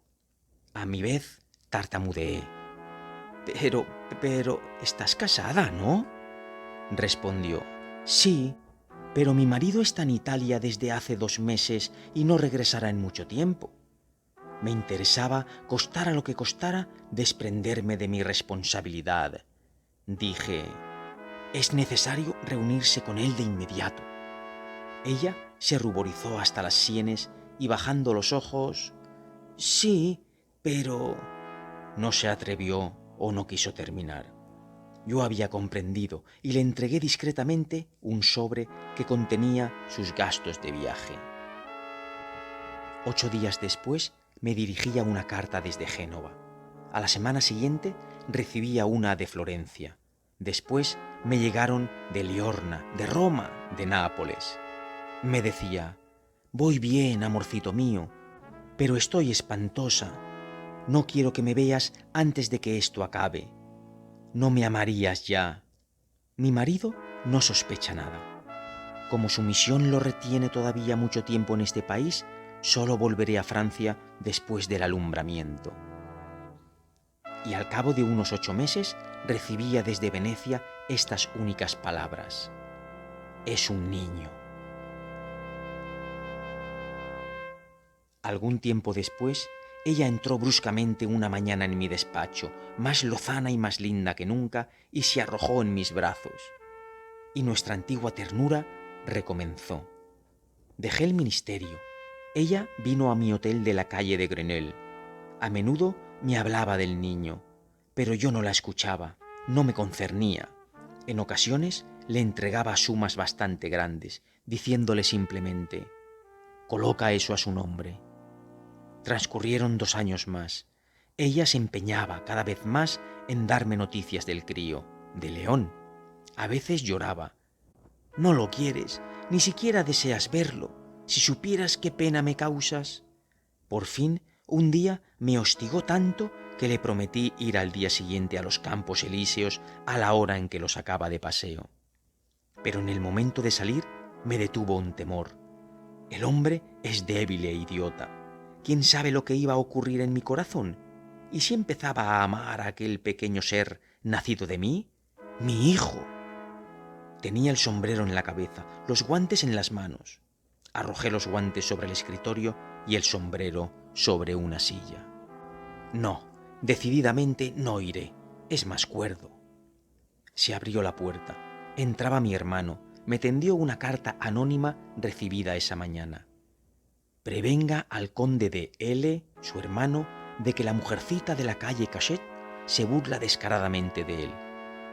Speaker 1: A mi vez tartamudeé. Pero, estás casada, ¿no? Respondió. Sí, pero mi marido está en Italia desde hace 2 meses y no regresará en mucho tiempo. Me interesaba, costara lo que costara, desprenderme de mi responsabilidad. Dije, es necesario reunirse con él de inmediato. Ella se ruborizó hasta las sienes y bajando los ojos, sí, pero... No se atrevió o no quiso terminar. Yo había comprendido y le entregué discretamente un sobre que contenía sus gastos de viaje. 8 días después me dirigía una carta desde Génova. A la semana siguiente recibía una de Florencia. Después me llegaron de Liorna, de Roma, de Nápoles. Me decía, voy bien, amorcito mío, pero estoy espantosa. No quiero que me veas antes de que esto acabe. No me amarías ya. Mi marido no sospecha nada. Como su misión lo retiene todavía mucho tiempo en este país, solo volveré a Francia después del alumbramiento. Y al cabo de unos 8 meses recibía desde Venecia estas únicas palabras: es un niño. Algún tiempo después, ella entró bruscamente una mañana en mi despacho, más lozana y más linda que nunca, y se arrojó en mis brazos. Y nuestra antigua ternura recomenzó. Dejé el ministerio. Ella vino a mi hotel de la calle de Grenelle. A menudo me hablaba del niño, pero yo no la escuchaba, no me concernía. En ocasiones le entregaba sumas bastante grandes, diciéndole simplemente, coloca eso a su nombre. Transcurrieron 2 años más. Ella se empeñaba cada vez más en darme noticias del crío, de León. A veces lloraba. No lo quieres, ni siquiera deseas verlo. Si supieras qué pena me causas. Por fin, un día me hostigó tanto que le prometí ir al día siguiente a los Campos Elíseos a la hora en que lo sacaba de paseo. Pero en el momento de salir me detuvo un temor. El hombre es débil e idiota. ¿Quién sabe lo que iba a ocurrir en mi corazón? ¿Y si empezaba a amar a aquel pequeño ser nacido de mí? ¡Mi hijo! Tenía el sombrero en la cabeza, los guantes en las manos. Arrojé los guantes sobre el escritorio y el sombrero sobre una silla. No, decididamente no iré. Es más cuerdo. Se abrió la puerta. Entraba mi hermano. Me tendió una carta anónima recibida esa mañana. Prevenga al conde de L, su hermano, de que la mujercita de la calle Cachet se burla descaradamente de él,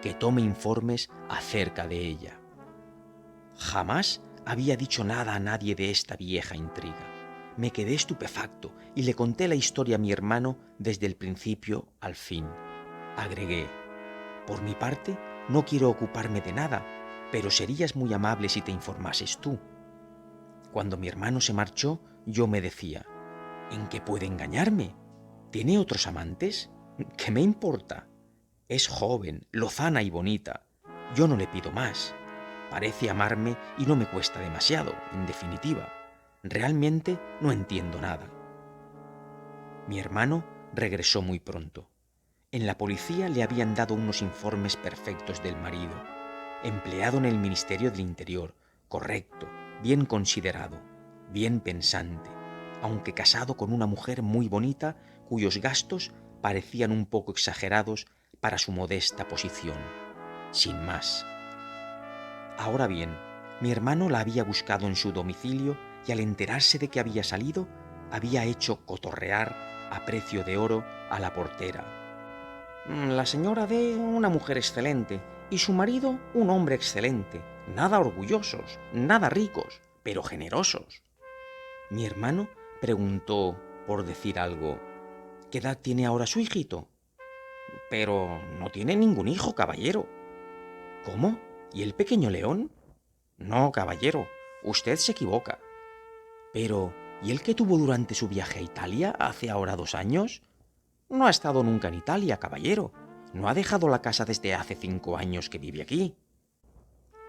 Speaker 1: que tome informes acerca de ella. Jamás había dicho nada a nadie de esta vieja intriga. Me quedé estupefacto y le conté la historia a mi hermano desde el principio al fin. Agregué, por mi parte, no quiero ocuparme de nada, pero serías muy amable si te informases tú. Cuando mi hermano se marchó, yo me decía, ¿en qué puede engañarme? ¿Tiene otros amantes? ¿Qué me importa? Es joven, lozana y bonita. Yo no le pido más. Parece amarme y no me cuesta demasiado, en definitiva. Realmente no entiendo nada. Mi hermano regresó muy pronto. En la policía le habían dado unos informes perfectos del marido, empleado en el Ministerio del Interior, correcto, bien considerado, bien pensante, aunque casado con una mujer muy bonita cuyos gastos parecían un poco exagerados para su modesta posición. Sin más. Ahora bien, mi hermano la había buscado en su domicilio y al enterarse de que había salido, había hecho cotorrear a precio de oro a la portera. La señora D, una mujer excelente, y su marido, un hombre excelente, nada orgullosos, nada ricos, pero generosos. Mi hermano preguntó, por decir algo, ¿qué edad tiene ahora su hijito? Pero no tiene ningún hijo, caballero. ¿Cómo? ¿Y el pequeño león? No, caballero, usted se equivoca. Pero, ¿y el que tuvo durante su viaje a Italia hace ahora 2 años? No ha estado nunca en Italia, caballero. No ha dejado la casa desde hace 5 años que vive aquí.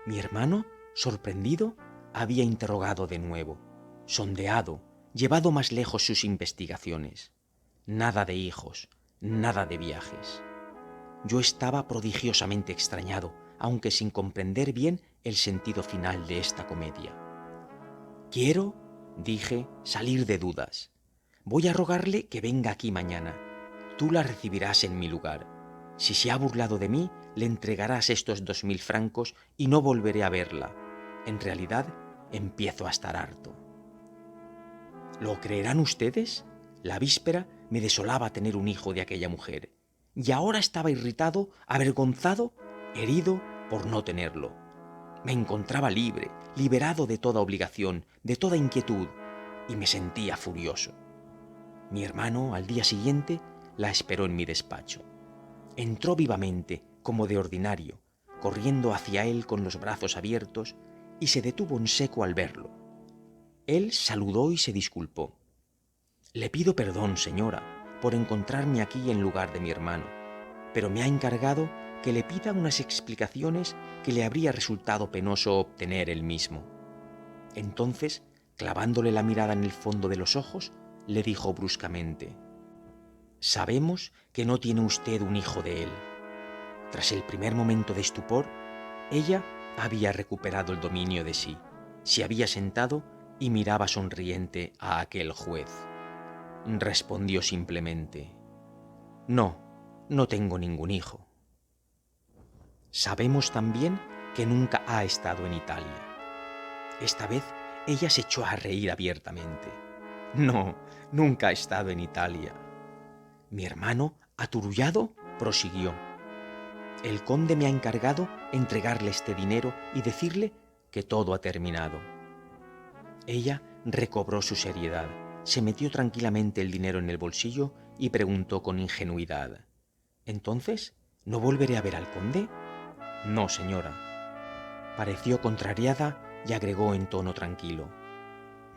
Speaker 1: Mi hermano, sorprendido, había interrogado de nuevo, sondeado, llevado más lejos sus investigaciones. Nada de hijos, nada de viajes. Yo estaba prodigiosamente extrañado, aunque sin comprender bien el sentido final de esta comedia. Quiero, dije, salir de dudas. Voy a rogarle que venga aquí mañana. Tú la recibirás en mi lugar. Si se ha burlado de mí, le entregarás estos 2000 francos y no volveré a verla. En realidad, empiezo a estar harto. ¿Lo creerán ustedes? La víspera me desolaba tener un hijo de aquella mujer, y ahora estaba irritado, avergonzado, herido por no tenerlo. Me encontraba libre, liberado de toda obligación, de toda inquietud, y me sentía furioso. Mi hermano, al día siguiente, la esperó en mi despacho. Entró vivamente, como de ordinario, corriendo hacia él con los brazos abiertos, y se detuvo en seco al verlo. Él saludó y se disculpó. Le pido perdón, señora, por encontrarme aquí en lugar de mi hermano, pero me ha encargado que le pida unas explicaciones que le habría resultado penoso obtener él mismo. Entonces, clavándole la mirada en el fondo de los ojos, le dijo bruscamente: «Sabemos que no tiene usted un hijo de él». Tras el primer momento de estupor, ella había recuperado el dominio de sí, se había sentado y miraba sonriente a aquel juez. Respondió simplemente: «No, no tengo ningún hijo». Sabemos también que nunca ha estado en Italia. Esta vez ella se echó a reír abiertamente. «No, nunca ha estado en Italia». Mi hermano, aturullado, prosiguió: «El conde me ha encargado entregarle este dinero y decirle que todo ha terminado». Ella recobró su seriedad, se metió tranquilamente el dinero en el bolsillo y preguntó con ingenuidad: «¿Entonces no volveré a ver al conde?» «No, señora». Pareció contrariada y agregó en tono tranquilo: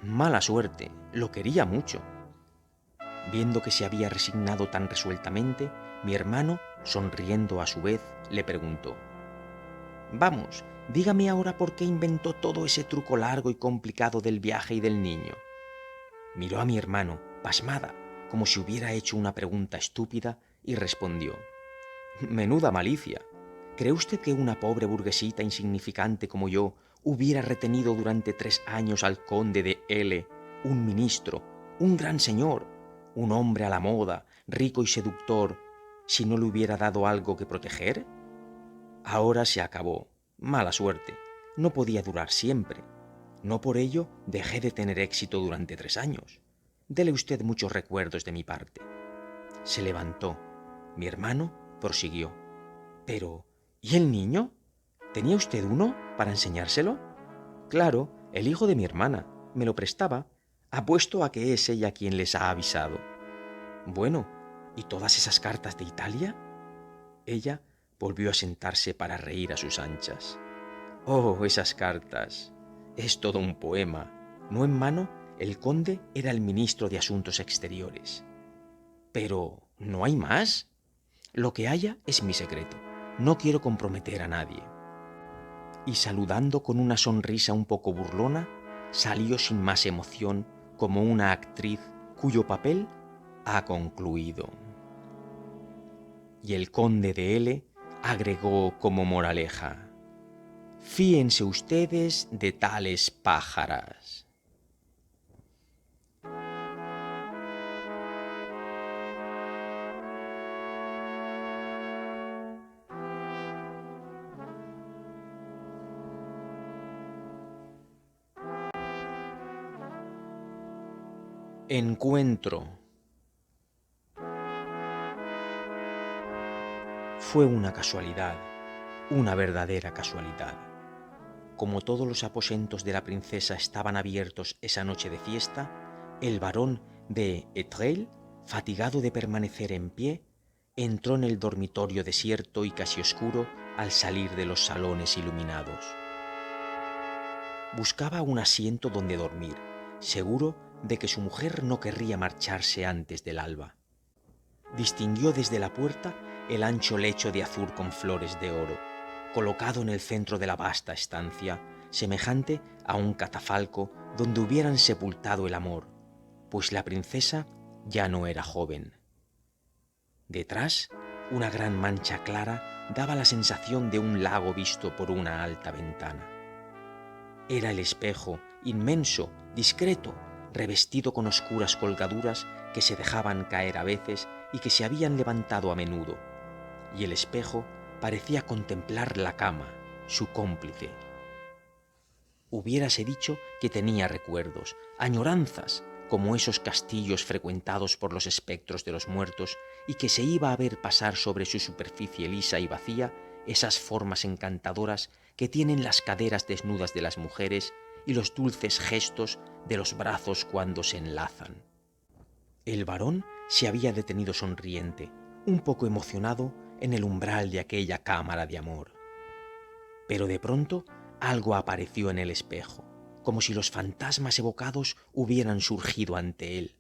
Speaker 1: «Mala suerte, lo quería mucho». Viendo que se había resignado tan resueltamente, mi hermano, sonriendo a su vez, le preguntó: «Vamos, dígame ahora por qué inventó todo ese truco largo y complicado del viaje y del niño». Miró a mi hermano, pasmada, como si hubiera hecho una pregunta estúpida, y respondió: «Menuda malicia. ¿Cree usted que una pobre burguesita insignificante como yo hubiera retenido durante 3 años al conde de L, un ministro, un gran señor, un hombre a la moda, rico y seductor, si no le hubiera dado algo que proteger? Ahora se acabó. Mala suerte. No podía durar siempre. No por ello dejé de tener éxito durante 3 años. Dele usted muchos recuerdos de mi parte». Se levantó. Mi hermano prosiguió: «Pero, ¿y el niño? ¿Tenía usted uno para enseñárselo?» «Claro, el hijo de mi hermana. Me lo prestaba. Apuesto a que es ella quien les ha avisado». «Bueno, ¿y todas esas cartas de Italia?» Ella volvió a sentarse para reír a sus anchas. Oh, esas cartas. Es todo un poema. No en mano, el conde era el ministro de Asuntos Exteriores. Pero, ¿no hay más? Lo que haya es mi secreto. No quiero comprometer a nadie. Y saludando con una sonrisa un poco burlona, salió sin más emoción como una actriz cuyo papel ha concluido. Y el conde de L agregó como moraleja: fíense ustedes de tales pájaras. Encuentro. Fue una casualidad, una verdadera casualidad. Como todos los aposentos de la princesa estaban abiertos esa noche de fiesta, el barón de Étreilles, fatigado de permanecer en pie, entró en el dormitorio desierto y casi oscuro al salir de los salones iluminados. Buscaba un asiento donde dormir, seguro de que su mujer no querría marcharse antes del alba. Distinguió desde la puerta el ancho lecho de azur con flores de oro, colocado en el centro de la vasta estancia, semejante a un catafalco donde hubieran sepultado el amor, pues la princesa ya no era joven. Detrás, una gran mancha clara daba la sensación de un lago visto por una alta ventana. Era el espejo, inmenso, discreto, revestido con oscuras colgaduras que se dejaban caer a veces y que se habían levantado a menudo, y el espejo parecía contemplar la cama, su cómplice. Hubiérase dicho que tenía recuerdos, añoranzas, como esos castillos frecuentados por los espectros de los muertos y que se iba a ver pasar sobre su superficie lisa y vacía esas formas encantadoras que tienen las caderas desnudas de las mujeres y los dulces gestos de los brazos cuando se enlazan. El varón se había detenido sonriente, un poco emocionado, en el umbral de aquella cámara de amor. Pero de pronto algo apareció en el espejo, como si los fantasmas evocados hubieran surgido ante él.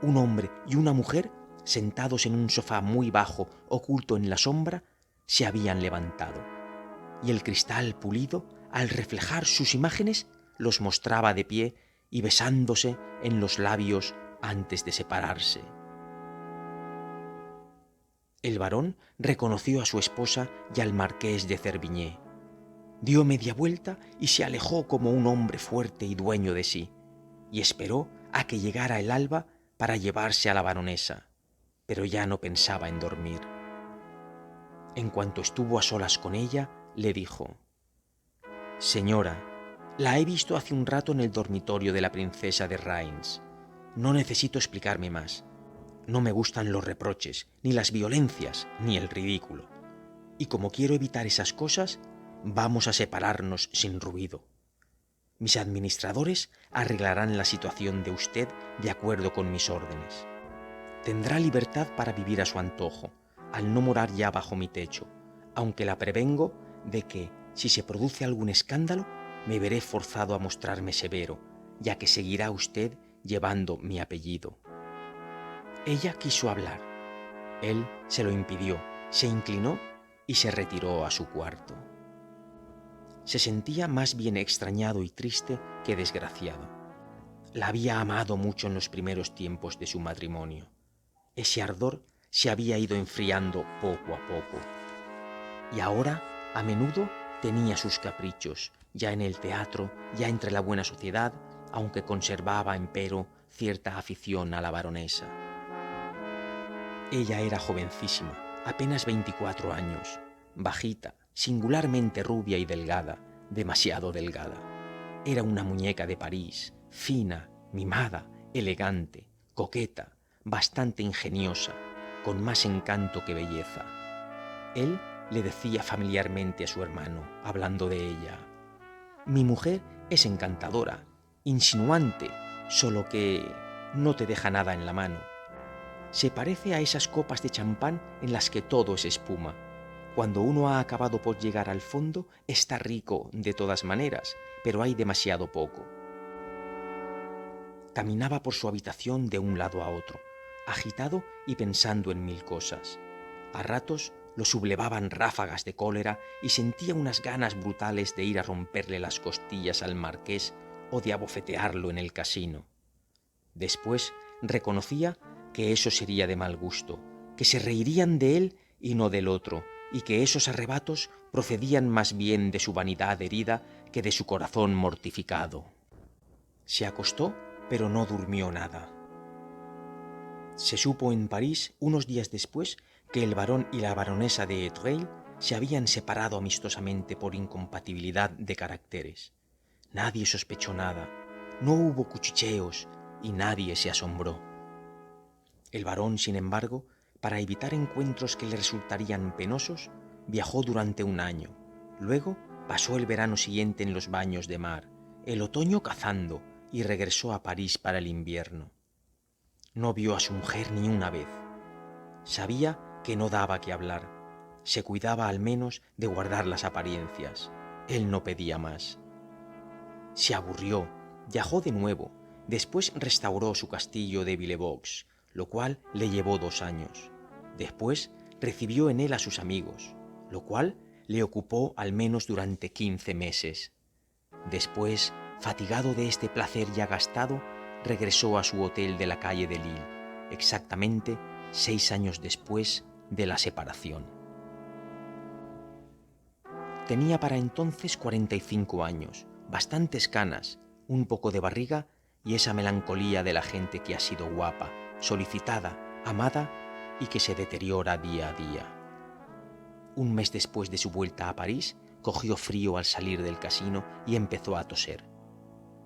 Speaker 1: Un hombre y una mujer, sentados en un sofá muy bajo, oculto en la sombra, se habían levantado, y el cristal pulido, al reflejar sus imágenes, los mostraba de pie y besándose en los labios antes de separarse. El varón reconoció a su esposa y al marqués de Cerviñé. Dio media vuelta y se alejó como un hombre fuerte y dueño de sí, y esperó a que llegara el alba para llevarse a la baronesa, pero ya no pensaba en dormir. En cuanto estuvo a solas con ella, le dijo: «Señora, la he visto hace un rato en el dormitorio de la princesa de Reims. No necesito explicarme más. No me gustan los reproches, ni las violencias, ni el ridículo. Y como quiero evitar esas cosas, vamos a separarnos sin ruido. Mis administradores arreglarán la situación de usted de acuerdo con mis órdenes. Tendrá libertad para vivir a su antojo, al no morar ya bajo mi techo, aunque la prevengo de que, si se produce algún escándalo, me veré forzado a mostrarme severo, ya que seguirá usted llevando mi apellido». Ella quiso hablar. Él se lo impidió, se inclinó y se retiró a su cuarto. Se sentía más bien extrañado y triste que desgraciado. La había amado mucho en los primeros tiempos de su matrimonio. Ese ardor se había ido enfriando poco a poco. Y ahora, a menudo, tenía sus caprichos, ya en el teatro, ya entre la buena sociedad, aunque conservaba, empero, cierta afición a la baronesa. Ella era jovencísima, apenas 24 años, bajita, singularmente rubia y delgada, demasiado delgada. Era una muñeca de París, fina, mimada, elegante, coqueta, bastante ingeniosa, con más encanto que belleza. Él le decía familiarmente a su hermano, hablando de ella: «Mi mujer es encantadora, insinuante, solo que no te deja nada en la mano. Se parece a esas copas de champán en las que todo es espuma. Cuando uno ha acabado por llegar al fondo, está rico de todas maneras, pero hay demasiado poco. Caminaba por su habitación de un lado a otro, agitado y pensando en mil cosas. A ratos lo sublevaban ráfagas de cólera y sentía unas ganas brutales de ir a romperle las costillas al marqués o de abofetearlo en el casino. Después reconocía que eso sería de mal gusto, que se reirían de él y no del otro, y que esos arrebatos procedían más bien de su vanidad herida que de su corazón mortificado. Se acostó, pero no durmió nada. Se supo en París, unos días después, que el barón y la baronesa de Treuil se habían separado amistosamente por incompatibilidad de caracteres. Nadie sospechó nada, no hubo cuchicheos y nadie se asombró. El barón, sin embargo, para evitar encuentros que le resultarían penosos, viajó durante un año. Luego pasó el verano siguiente en los baños de mar, el otoño cazando y regresó a París para el invierno. No vio a su mujer ni una vez. Sabía que no daba que hablar. Se cuidaba al menos de guardar las apariencias. Él no pedía más. Se aburrió, viajó de nuevo. Después restauró su castillo de Villebox, lo cual le llevó 2 años. Después recibió en él a sus amigos, lo cual le ocupó al menos durante 15 meses. Después, fatigado de este placer ya gastado, regresó a su hotel de la calle de Lille, exactamente 6 años después de la separación. Tenía para entonces 45 años, bastantes canas, un poco de barriga y esa melancolía de la gente que ha sido guapa, solicitada, amada y que se deteriora día a día. Un mes después de su vuelta a París, cogió frío al salir del casino y empezó a toser.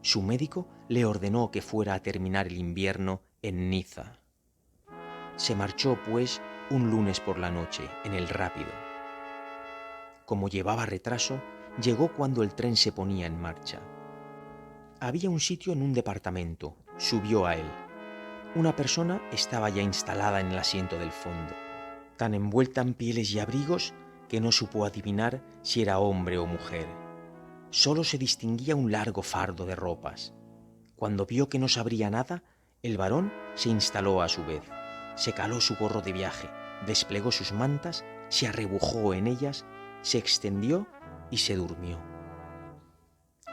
Speaker 1: Su médico le ordenó que fuera a terminar el invierno en Niza. Se marchó, pues, un lunes por la noche, en el rápido. Como llevaba retraso, llegó cuando el tren se ponía en marcha. Había un sitio en un departamento, subió a él. Una persona estaba ya instalada en el asiento del fondo, tan envuelta en pieles y abrigos que no supo adivinar si era hombre o mujer. Solo se distinguía un largo fardo de ropas. Cuando vio que no sabría nada, el varón se instaló a su vez. Se caló su gorro de viaje, desplegó sus mantas, se arrebujó en ellas, se extendió y se durmió.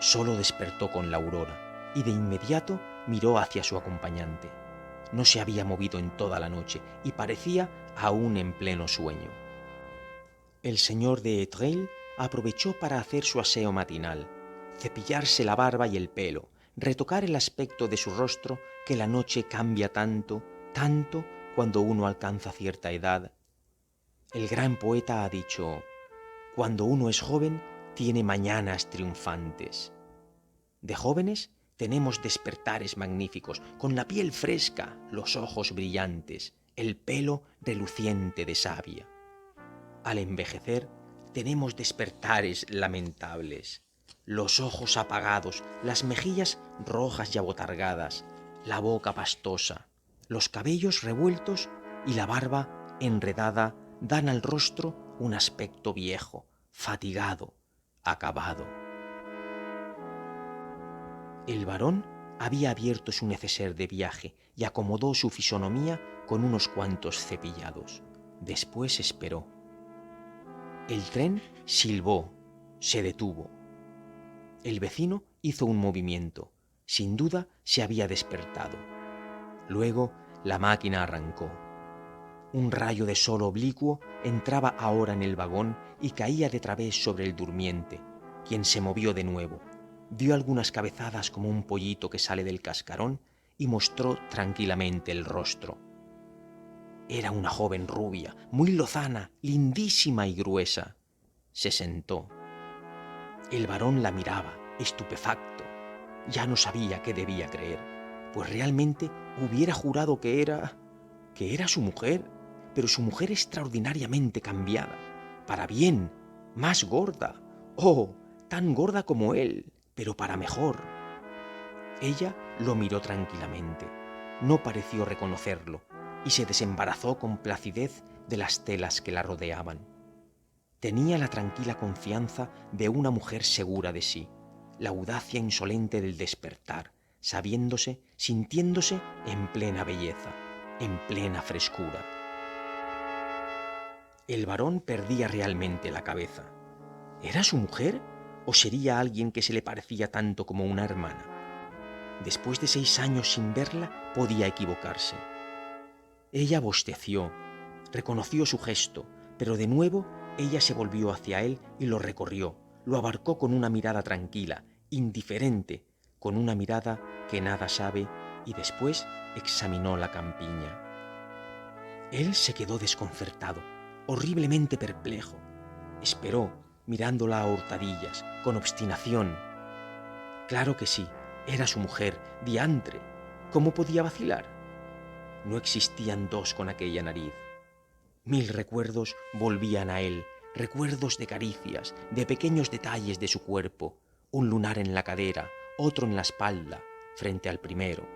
Speaker 1: Solo despertó con la aurora y de inmediato miró hacia su acompañante. No se había movido en toda la noche y parecía aún en pleno sueño. El señor de Treuil aprovechó para hacer su aseo matinal, cepillarse la barba y el pelo, retocar el aspecto de su rostro que la noche cambia tanto, tanto cuando uno alcanza cierta edad. El gran poeta ha dicho: cuando uno es joven, tiene mañanas triunfantes. De jóvenes tenemos despertares magníficos, con la piel fresca, los ojos brillantes, el pelo reluciente de savia. Al envejecer, tenemos despertares lamentables, los ojos apagados, las mejillas rojas y abotargadas, la boca pastosa, los cabellos revueltos y la barba enredada dan al rostro un aspecto viejo, fatigado, acabado. El varón había abierto su neceser de viaje y acomodó su fisonomía con unos cuantos cepillados. Después esperó. El tren silbó, se detuvo. El vecino hizo un movimiento. Sin duda se había despertado. Luego la máquina arrancó. Un rayo de sol oblicuo entraba ahora en el vagón y caía de través sobre el durmiente, quien se movió de nuevo. Dio algunas cabezadas como un pollito que sale del cascarón y mostró tranquilamente el rostro. Era una joven rubia, muy lozana, lindísima y gruesa. Se sentó. El varón la miraba, estupefacto. Ya no sabía qué debía creer, pues realmente hubiera jurado que era su mujer, pero su mujer extraordinariamente cambiada, para bien, más gorda, oh, tan gorda como él, pero para mejor. Ella lo miró tranquilamente, no pareció reconocerlo y se desembarazó con placidez de las telas que la rodeaban. Tenía la tranquila confianza de una mujer segura de sí, la audacia insolente del despertar, sintiéndose en plena belleza, en plena frescura. El varón perdía realmente la cabeza. ¿Era su mujer o sería alguien que se le parecía tanto como una hermana? Después de 6 años sin verla, podía equivocarse. Ella bosteció, reconoció su gesto, pero de nuevo ella se volvió hacia él y lo recorrió, lo abarcó con una mirada tranquila, indiferente, con una mirada que nada sabe, y después examinó la campiña. Él se quedó desconcertado, horriblemente perplejo. Esperó, mirándola a hurtadillas, con obstinación. Claro que sí, era su mujer, diantre. ¿Cómo podía vacilar? No existían dos con aquella nariz. 1000 recuerdos volvían a él, recuerdos de caricias, de pequeños detalles de su cuerpo, un lunar en la cadera, otro en la espalda, frente al primero.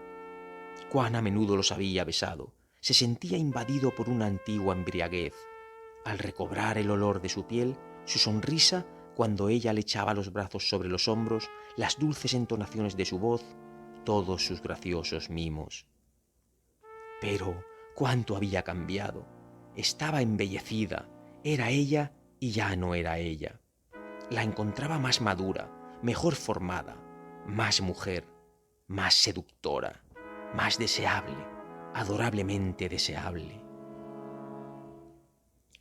Speaker 1: Cuán a menudo los había besado. Se sentía invadido por una antigua embriaguez. Al recobrar el olor de su piel, su sonrisa, cuando ella le echaba los brazos sobre los hombros, las dulces entonaciones de su voz, todos sus graciosos mimos. Pero cuánto había cambiado. Estaba embellecida, era ella y ya no era ella. La encontraba más madura, mejor formada, más mujer, más seductora, más deseable, adorablemente deseable.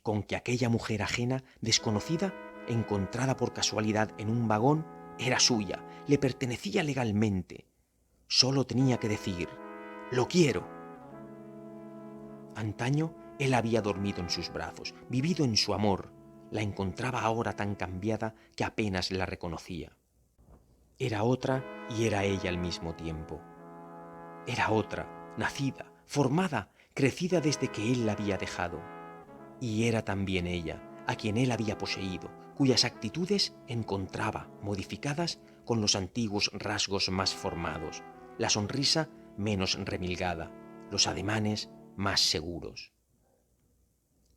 Speaker 1: Con que aquella mujer ajena, desconocida, encontrada por casualidad en un vagón, era suya, le pertenecía legalmente. Solo tenía que decir, «Lo quiero». Antaño él había dormido en sus brazos, vivido en su amor. La encontraba ahora tan cambiada que apenas la reconocía. Era otra y era ella al mismo tiempo. Era otra, nacida, formada, crecida desde que él la había dejado. Y era también ella, a quien él había poseído, cuyas actitudes encontraba modificadas con los antiguos rasgos más formados, la sonrisa menos remilgada, los ademanes más seguros.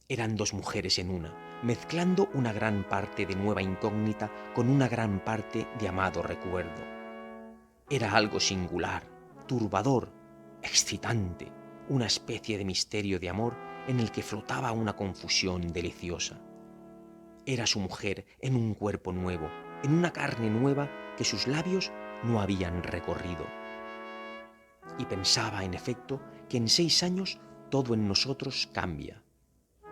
Speaker 1: Eran dos mujeres en una, mezclando una gran parte de nueva incógnita con una gran parte de amado recuerdo. Era algo singular, turbador, excitante, una especie de misterio de amor en el que flotaba una confusión deliciosa. Era su mujer en un cuerpo nuevo, en una carne nueva que sus labios no habían recorrido. Y pensaba, en efecto, que en 6 años todo en nosotros cambia.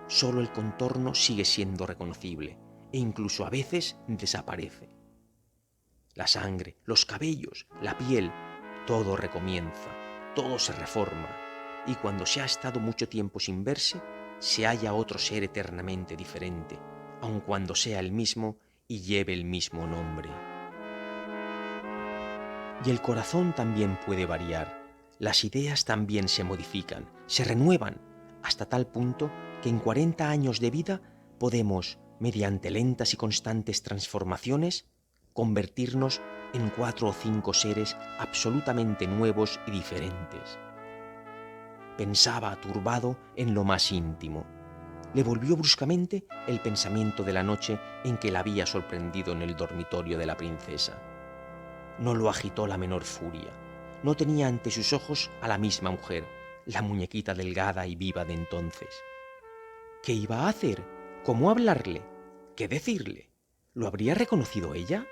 Speaker 1: Solo el contorno sigue siendo reconocible e incluso a veces desaparece. La sangre, los cabellos, la piel, todo recomienza, todo se reforma, y cuando se ha estado mucho tiempo sin verse, se halla otro ser eternamente diferente, aun cuando sea el mismo y lleve el mismo nombre. Y el corazón también puede variar, las ideas también se modifican, se renuevan, hasta tal punto que en 40 años de vida podemos, mediante lentas y constantes transformaciones, convertirnos en 4 o 5 seres absolutamente nuevos y diferentes. Pensaba turbado en lo más íntimo. Le volvió bruscamente el pensamiento de la noche en que la había sorprendido en el dormitorio de la princesa. No lo agitó la menor furia. No tenía ante sus ojos a la misma mujer, la muñequita delgada y viva de entonces. ¿Qué iba a hacer? ¿Cómo hablarle? ¿Qué decirle? ¿Lo habría reconocido ella?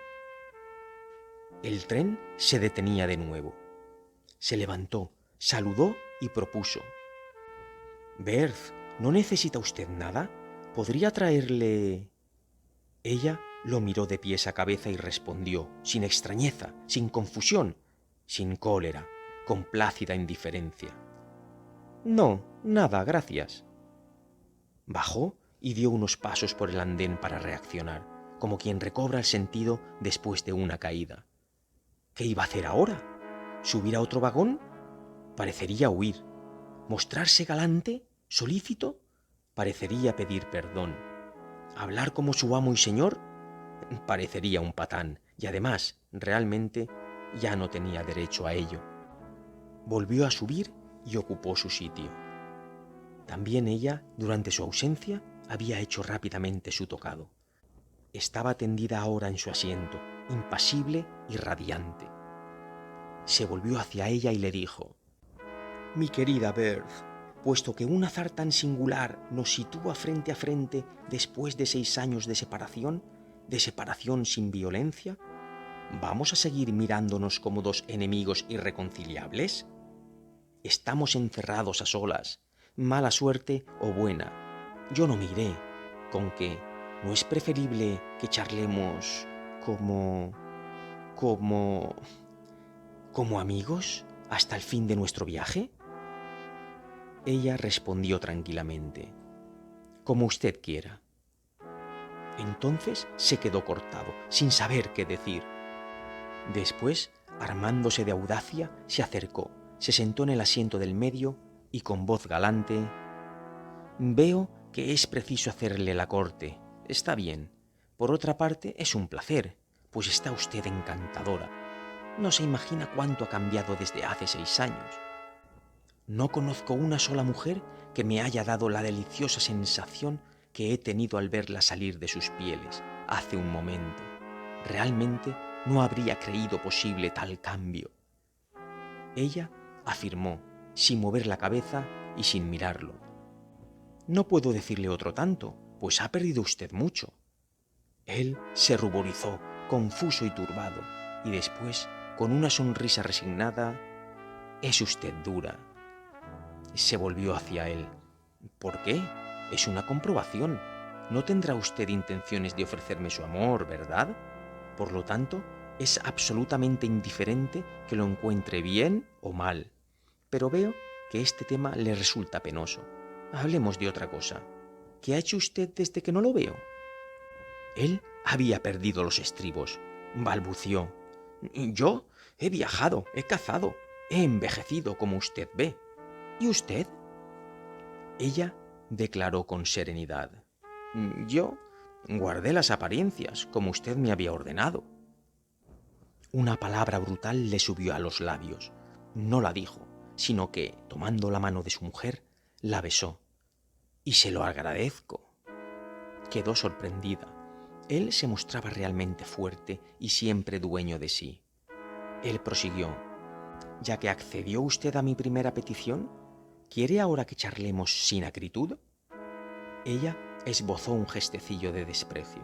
Speaker 1: El tren se detenía de nuevo. Se levantó, saludó y propuso. «Berth, ¿no necesita usted nada? ¿Podría traerle...?» Ella lo miró de pies a cabeza y respondió, sin extrañeza, sin confusión, sin cólera, con plácida indiferencia. «No, nada, gracias». Bajó y dio unos pasos por el andén para reaccionar, como quien recobra el sentido después de una caída. ¿Qué iba a hacer ahora? ¿Subir a otro vagón? Parecería huir. ¿Mostrarse galante? ¿Solícito? Parecería pedir perdón. ¿Hablar como su amo y señor? Parecería un patán, y además, realmente, ya no tenía derecho a ello. Volvió a subir y ocupó su sitio. También ella, durante su ausencia, había hecho rápidamente su tocado. Estaba tendida ahora en su asiento, impasible y radiante. Se volvió hacia ella y le dijo: «Mi querida Berth, puesto que un azar tan singular nos sitúa frente a frente después de 6 años de separación sin violencia, ¿vamos a seguir mirándonos como dos enemigos irreconciliables? Estamos encerrados a solas, mala suerte o buena. Yo no me iré, con que ¿no es preferible que charlemos como amigos hasta el fin de nuestro viaje?» Ella respondió tranquilamente: «Como usted quiera». Entonces se quedó cortado, sin saber qué decir. Después, armándose de audacia, se acercó, se sentó en el asiento del medio y con voz galante: «Veo que es preciso hacerle la corte. Está bien. Por otra parte, es un placer, pues está usted encantadora. No se imagina cuánto ha cambiado desde hace 6 años. No conozco una sola mujer que me haya dado la deliciosa sensación que he tenido al verla salir de sus pieles hace un momento. Realmente no habría creído posible tal cambio». Ella afirmó, sin mover la cabeza y sin mirarlo: «No puedo decirle otro tanto, pues ha perdido usted mucho». Él se ruborizó, confuso y turbado, y después, con una sonrisa resignada: «Es usted dura». Se volvió hacia él. «¿Por qué? Es una comprobación. No tendrá usted intenciones de ofrecerme su amor, ¿verdad? Por lo tanto, es absolutamente indiferente que lo encuentre bien o mal. Pero veo que este tema le resulta penoso. Hablemos de otra cosa. ¿Qué ha hecho usted desde que no lo veo?» Él había perdido los estribos. Balbució: «Yo he viajado, he cazado, he envejecido, como usted ve. ¿Y usted?». Ella declaró con serenidad: «Yo guardé las apariencias, como usted me había ordenado». Una palabra brutal le subió a los labios. No la dijo, sino que, tomando la mano de su mujer, la besó. «Y se lo agradezco». Quedó sorprendida. Él se mostraba realmente fuerte y siempre dueño de sí. Él prosiguió: «Ya que accedió usted a mi primera petición, ¿quiere ahora que charlemos sin acritud?». Ella esbozó un gestecillo de desprecio.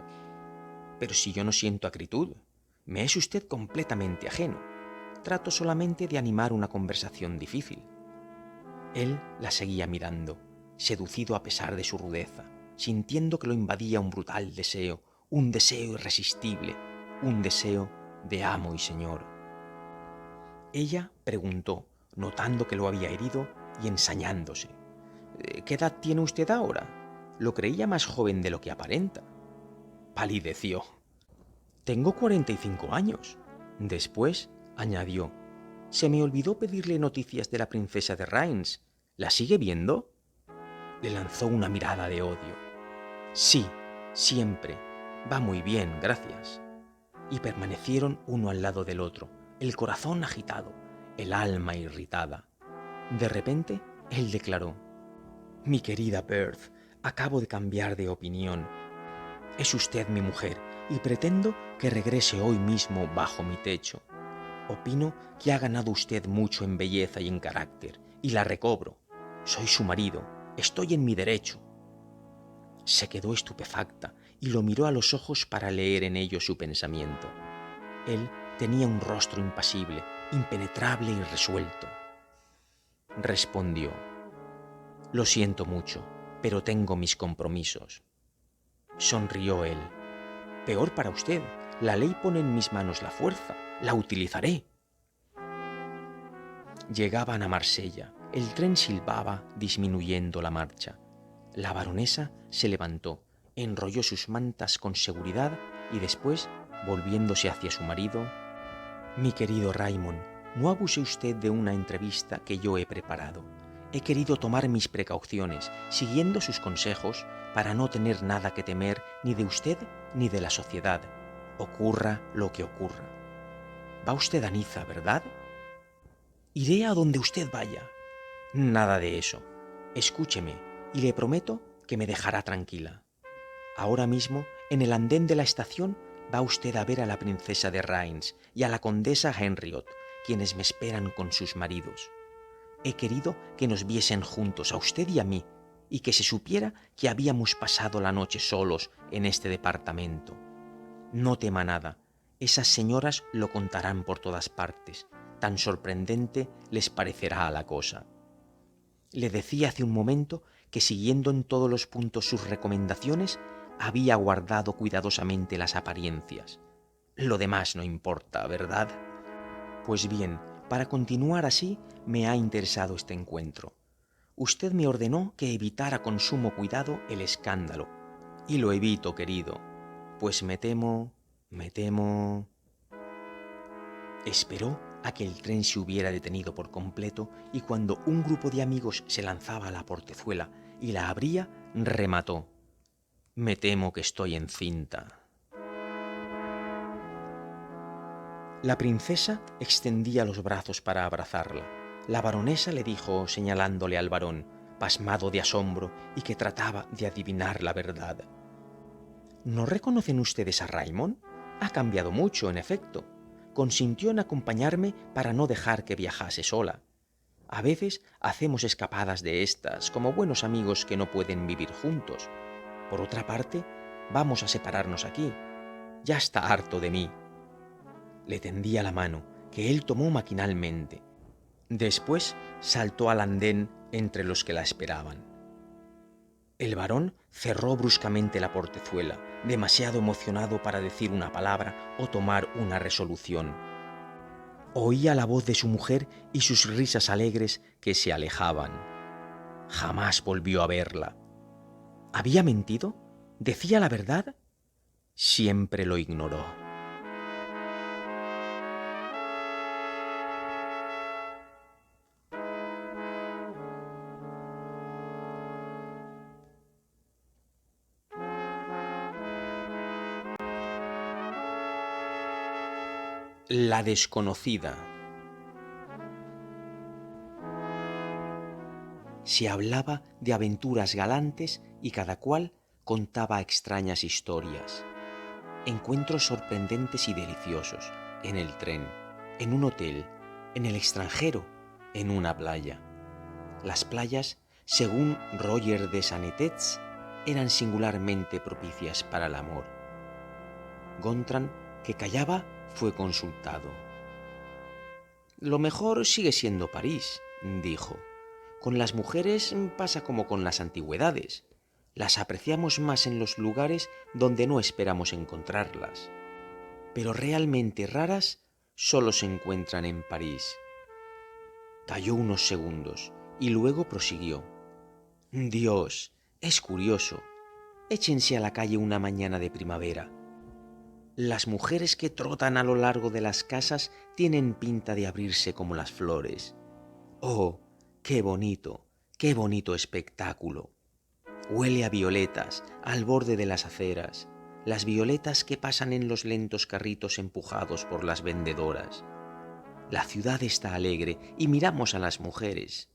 Speaker 1: «Pero si yo no siento acritud, me es usted completamente ajeno. Trato solamente de animar una conversación difícil». Él la seguía mirando, seducido a pesar de su rudeza, sintiendo que lo invadía un brutal deseo, un deseo irresistible, un deseo de amo y señor. Ella preguntó, notando que lo había herido y ensañándose: «¿Qué edad tiene usted ahora? Lo creía más joven de lo que aparenta». Palideció: «Tengo 45 años». Después añadió: «Se me olvidó pedirle noticias de la princesa de Reims. ¿La sigue viendo?». Le lanzó una mirada de odio. «Sí, siempre. Va muy bien, gracias». Y permanecieron uno al lado del otro, el corazón agitado, el alma irritada. De repente, él declaró: «Mi querida Berth, acabo de cambiar de opinión. Es usted mi mujer y pretendo que regrese hoy mismo bajo mi techo. Opino que ha ganado usted mucho en belleza y en carácter, y la recobro. Soy su marido, estoy en mi derecho». Se quedó estupefacta y lo miró a los ojos para leer en ellos su pensamiento. Él tenía un rostro impasible, impenetrable y resuelto. Respondió: «Lo siento mucho, pero tengo mis compromisos». Sonrió él: «Peor para usted. La ley pone en mis manos la fuerza. La utilizaré». Llegaban a Marsella. El tren silbaba, disminuyendo la marcha. La baronesa se levantó, enrolló sus mantas con seguridad y después, volviéndose hacia su marido: «Mi querido Raymond, no abuse usted de una entrevista que yo he preparado. He querido tomar mis precauciones, siguiendo sus consejos, para no tener nada que temer ni de usted ni de la sociedad, ocurra lo que ocurra. Va usted a Niza, ¿verdad?». «Iré a donde usted vaya». «Nada de eso. Escúcheme y le prometo que me dejará tranquila. Ahora mismo En el andén de la estación va usted a ver a la princesa de Reims y a la condesa Henriot, quienes me esperan con sus maridos. He querido que nos viesen juntos, a usted y a mí, y que se supiera que habíamos pasado la noche solos en este departamento. No tema nada, esas señoras lo contarán por todas partes, tan sorprendente les parecerá a la cosa. Le decía hace un momento que, siguiendo en todos los puntos sus recomendaciones, había guardado cuidadosamente las apariencias. Lo demás no importa, ¿verdad? Pues bien, para continuar así, me ha interesado este encuentro. Usted me ordenó que evitara con sumo cuidado el escándalo. Y lo evito, querido. Pues me temo... Esperó a que el tren se hubiera detenido por completo y cuando un grupo de amigos se lanzaba a la portezuela y la abría, remató. Me temo que estoy encinta. La princesa extendía los brazos para abrazarla. La baronesa le dijo, señalándole al varón, pasmado de asombro y que trataba de adivinar la verdad. ¿No reconocen ustedes a Raymond? Ha cambiado mucho, en efecto. Consintió en acompañarme para no dejar que viajase sola. A veces hacemos escapadas de estas, como buenos amigos que no pueden vivir juntos. Por otra parte, vamos a separarnos aquí. Ya está harto de mí. Le tendía la mano, que él tomó maquinalmente. Después saltó al andén entre los que la esperaban. El varón cerró bruscamente la portezuela, demasiado emocionado para decir una palabra o tomar una resolución. Oía la voz de su mujer y sus risas alegres que se alejaban. Jamás volvió a verla. ¿Había mentido? ¿Decía la verdad? Siempre lo ignoró. La desconocida. Se hablaba de aventuras galantes y cada cual contaba extrañas historias. Encuentros sorprendentes y deliciosos, en el tren, en un hotel, en el extranjero, en una playa. Las playas, según Roger de Sanetets, eran singularmente propicias para el amor. Gontran, que callaba, fue consultado. Lo mejor sigue siendo París, dijo. Con las mujeres pasa como con las antigüedades. Las apreciamos más en los lugares donde no esperamos encontrarlas. Pero realmente raras solo se encuentran en París. Calló unos segundos y luego prosiguió. Dios, es curioso. Échense a la calle una mañana de primavera. Las mujeres que trotan a lo largo de las casas tienen pinta de abrirse como las flores. ¡Oh, qué bonito espectáculo! Huele a violetas al borde de las aceras, las violetas que pasan en los lentos carritos empujados por las vendedoras. La ciudad está alegre y miramos a las mujeres.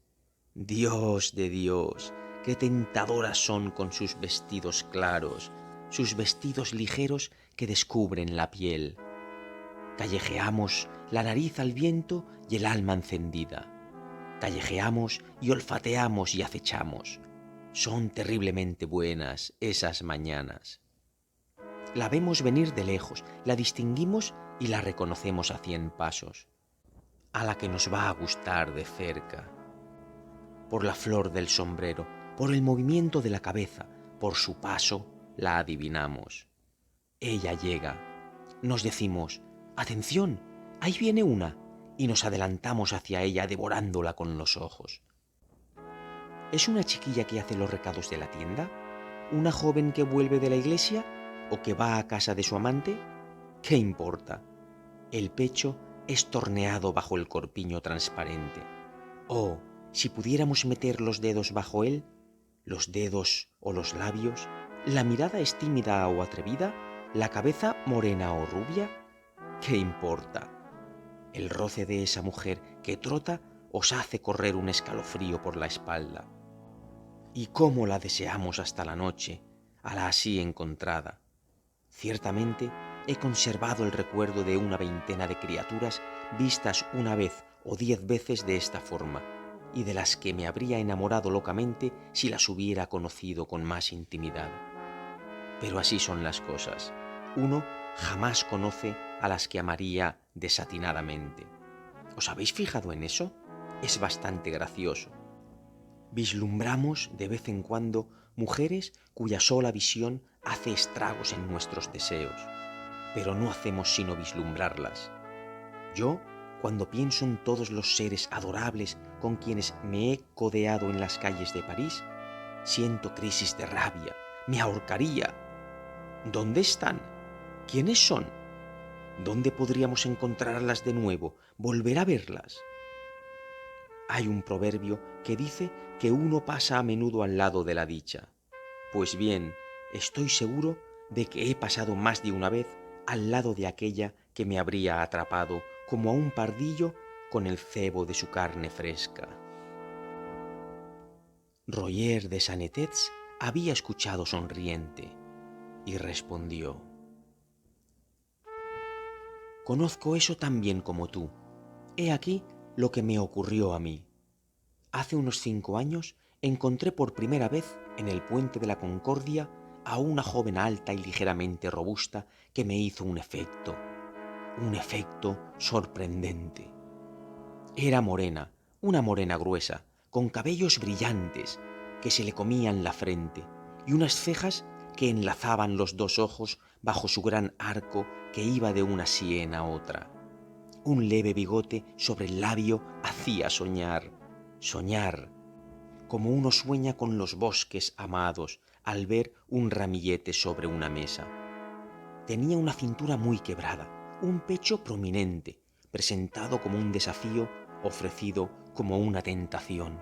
Speaker 1: Dios de Dios, qué tentadoras son con sus vestidos claros, sus vestidos ligeros que descubren la piel. Callejeamos, la nariz al viento y el alma encendida. Callejeamos y olfateamos y acechamos. Son terriblemente buenas esas mañanas. La vemos venir de lejos, la distinguimos y la reconocemos a 100 pasos. A la que nos va a gustar de cerca. Por la flor del sombrero, por el movimiento de la cabeza, por su paso, la adivinamos. Ella llega. Nos decimos, ¡atención! Ahí viene una, y nos adelantamos hacia ella devorándola con los ojos. ¿Es una chiquilla que hace los recados de la tienda? ¿Una joven que vuelve de la iglesia? ¿O que va a casa de su amante? ¿Qué importa? El pecho es torneado bajo el corpiño transparente. Oh, si pudiéramos meter los dedos bajo él, los dedos o los labios, la mirada es tímida o atrevida, la cabeza morena o rubia, ¿qué importa? El roce de esa mujer que trota os hace correr un escalofrío por la espalda. Y cómo la deseamos hasta la noche, a la así encontrada. Ciertamente, he conservado el recuerdo de una veintena de criaturas vistas una vez o 10 veces de esta forma, y de las que me habría enamorado locamente si las hubiera conocido con más intimidad. Pero así son las cosas. Uno jamás conoce a las que amaría desatinadamente. ¿Os habéis fijado en eso? Es bastante gracioso. Vislumbramos de vez en cuando mujeres cuya sola visión hace estragos en nuestros deseos, pero no hacemos sino vislumbrarlas. Yo, cuando pienso en todos los seres adorables con quienes me he codeado en las calles de París, siento crisis de rabia, me ahorcaría. ¿Dónde están? ¿Quiénes son? ¿Dónde podríamos encontrarlas de nuevo, volver a verlas? Hay un proverbio que dice que uno pasa a menudo al lado de la dicha. Pues bien, estoy seguro de que he pasado más de una vez al lado de aquella que me habría atrapado como a un pardillo con el cebo de su carne fresca. Roger de Sanetés había escuchado sonriente y respondió: «Conozco eso tan bien como tú. He aquí lo que me ocurrió a mí. Hace unos 5 años encontré por primera vez en el puente de la Concordia a una joven alta y ligeramente robusta que me hizo un efecto sorprendente. Era morena, una morena gruesa, con cabellos brillantes que se le comían la frente y unas cejas que enlazaban los 2 ojos bajo su gran arco que iba de una sien a otra. Un leve bigote sobre el labio hacía soñar, como uno sueña con los bosques amados al ver un ramillete sobre una mesa. Tenía una cintura muy quebrada, un pecho prominente, presentado como un desafío, ofrecido como una tentación.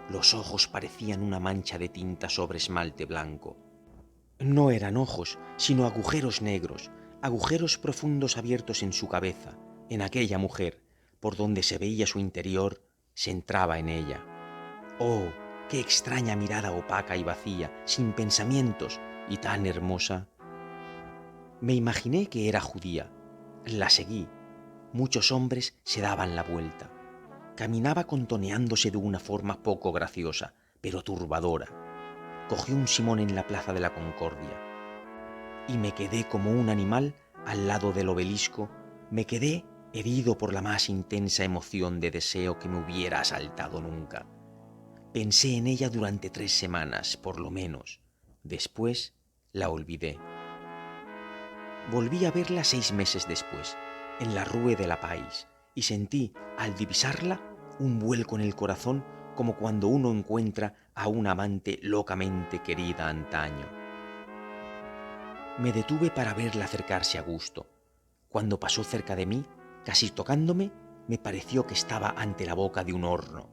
Speaker 1: Los ojos parecían una mancha de tinta sobre esmalte blanco. No eran ojos, sino agujeros negros, agujeros profundos abiertos en su cabeza, en aquella mujer, por donde se veía su interior, se entraba en ella. ¡Oh, qué extraña mirada opaca y vacía, sin pensamientos, y tan hermosa! Me imaginé que era judía. La seguí. Muchos hombres se daban la vuelta. Caminaba contoneándose de una forma poco graciosa, pero turbadora. Cogió un simón en la plaza de la Concordia. Y me quedé como un animal al lado del obelisco, me quedé herido por la más intensa emoción de deseo que me hubiera asaltado nunca. Pensé en ella durante 3 semanas, por lo menos. Después la olvidé. Volví a verla 6 meses después, en la Rue de la Paix, y sentí, al divisarla, un vuelco en el corazón como cuando uno encuentra a una amante locamente querida antaño. Me detuve para verla acercarse a gusto. Cuando pasó cerca de mí, casi tocándome, me pareció que estaba ante la boca de un horno.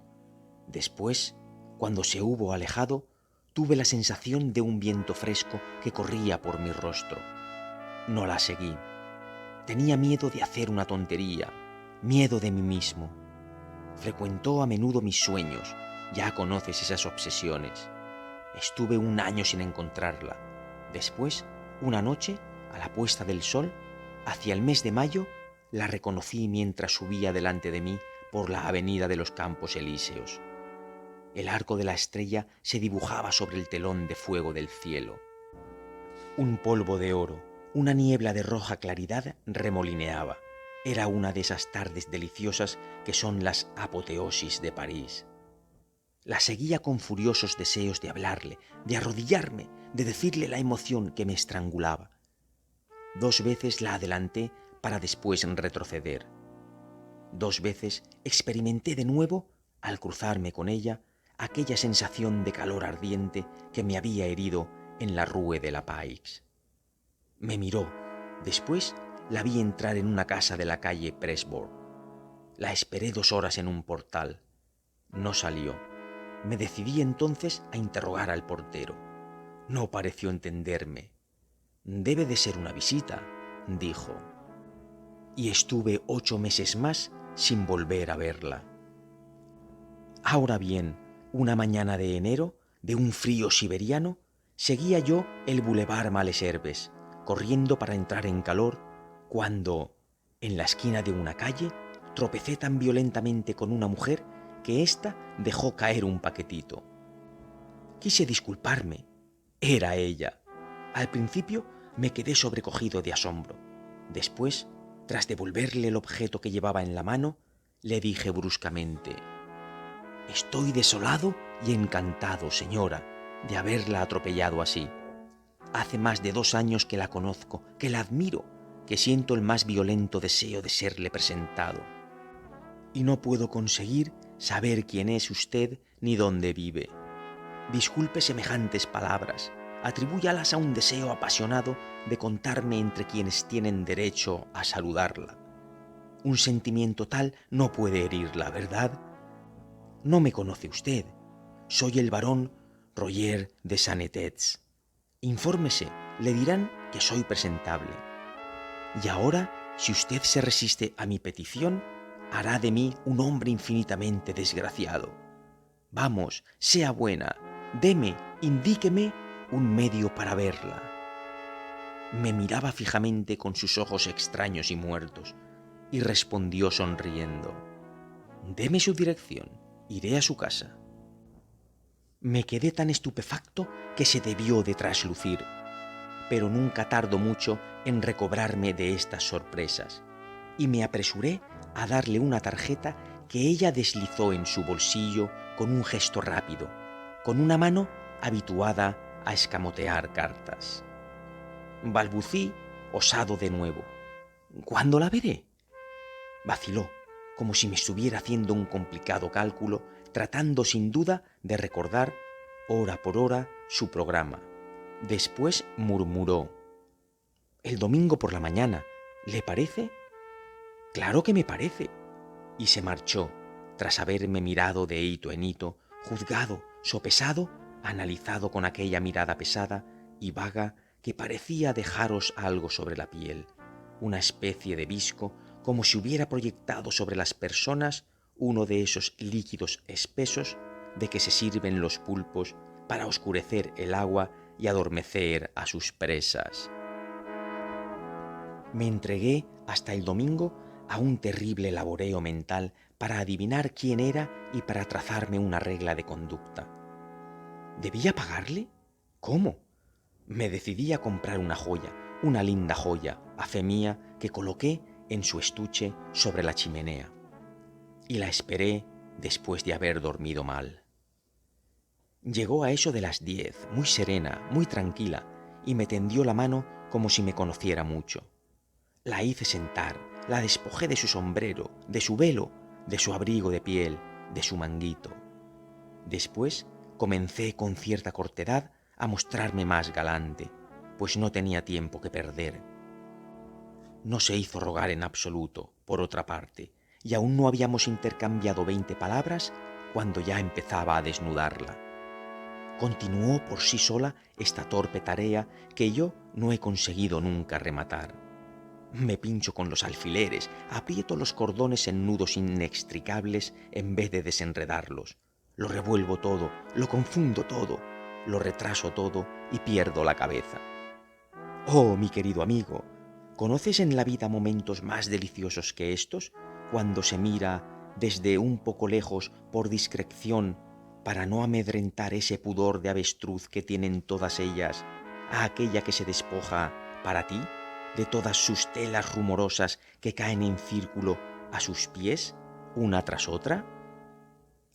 Speaker 1: Después, cuando se hubo alejado, tuve la sensación de un viento fresco que corría por mi rostro. No la seguí. Tenía miedo de hacer una tontería, miedo de mí mismo. Frecuentó a menudo mis sueños, ya conoces esas obsesiones. Estuve 1 año sin encontrarla. Después, una noche, a la puesta del sol, hacia el mes de mayo, la reconocí mientras subía delante de mí por la avenida de los Campos Elíseos. El arco de la estrella se dibujaba sobre el telón de fuego del cielo. Un polvo de oro, una niebla de roja claridad remolineaba. Era una de esas tardes deliciosas que son las apoteosis de París. La seguía con furiosos deseos de hablarle, de arrodillarme, de decirle la emoción que me estrangulaba. 2 veces la adelanté para después retroceder. 2 veces experimenté de nuevo, al cruzarme con ella, aquella sensación de calor ardiente que me había herido en la Rue de la Paix. Me miró. Después la vi entrar en una casa de la calle Presbourg. La esperé 2 horas en un portal. No salió. Me decidí entonces a interrogar al portero. No pareció entenderme. «Debe de ser una visita», dijo. Y estuve 8 meses más sin volver a verla. Ahora bien, una mañana de enero, de un frío siberiano, seguía yo el Boulevard Malesherbes, corriendo para entrar en calor, cuando, en la esquina de una calle, tropecé tan violentamente con una mujer que ésta dejó caer un paquetito. Quise disculparme. Era ella. Al principio me quedé sobrecogido de asombro. Después, tras devolverle el objeto que llevaba en la mano, le dije bruscamente: «Estoy desolado y encantado, señora, de haberla atropellado así. Hace más de 2 años que la conozco, que la admiro, que siento el más violento deseo de serle presentado. Y no puedo conseguir saber quién es usted ni dónde vive. Disculpe semejantes palabras, atribúyalas a un deseo apasionado de contarme entre quienes tienen derecho a saludarla. Un sentimiento tal no puede herirla, ¿verdad? No me conoce usted. Soy el barón Roger de Sanetetz. Infórmese, le dirán que soy presentable. Y ahora, si usted se resiste a mi petición, hará de mí un hombre infinitamente desgraciado. Vamos, sea buena, deme, indíqueme un medio para verla». Me miraba fijamente con sus ojos extraños y muertos, y respondió sonriendo: «Deme su dirección, iré a su casa». Me quedé tan estupefacto que se debió de traslucir, pero nunca tardó mucho en recobrarme de estas sorpresas, y me apresuré a darle una tarjeta que ella deslizó en su bolsillo con un gesto rápido, con una mano habituada a escamotear cartas. Balbucí, osado de nuevo: «¿Cuándo la veré?». Vaciló, como si me estuviera haciendo un complicado cálculo, tratando sin duda de recordar, hora por hora, su programa. Después murmuró: «El domingo por la mañana, ¿le parece?». «Claro que me parece». Y se marchó, tras haberme mirado de hito en hito, juzgado, sopesado, analizado con aquella mirada pesada y vaga que parecía dejaros algo sobre la piel, una especie de visco, como si hubiera proyectado sobre las personas uno de esos líquidos espesos de que se sirven los pulpos para oscurecer el agua y adormecer a sus presas. Me entregué hasta el domingo a un terrible laboreo mental para adivinar quién era y para trazarme una regla de conducta. ¿Debía pagarle? ¿Cómo? Me decidí a comprar una joya, una linda joya, a fe mía, que coloqué en su estuche sobre la chimenea. Y la esperé después de haber dormido mal. Llegó a eso de las 10, muy serena, muy tranquila, y me tendió la mano como si me conociera mucho. La hice sentar, la despojé de su sombrero, de su velo, de su abrigo de piel, de su manguito. Después comencé con cierta cortedad a mostrarme más galante, pues no tenía tiempo que perder. No se hizo rogar en absoluto, por otra parte, y aún no habíamos intercambiado 20 palabras cuando ya empezaba a desnudarla. Continuó por sí sola esta torpe tarea que yo no he conseguido nunca rematar. Me pincho con los alfileres, aprieto los cordones en nudos inextricables en vez de desenredarlos. Lo revuelvo todo, lo confundo todo, lo retraso todo y pierdo la cabeza. Oh, mi querido amigo, ¿conoces en la vida momentos más deliciosos que estos, cuando se mira desde un poco lejos por discreción para no amedrentar ese pudor de avestruz que tienen todas ellas a aquella que se despoja para ti de todas sus telas rumorosas que caen en círculo a sus pies, una tras otra?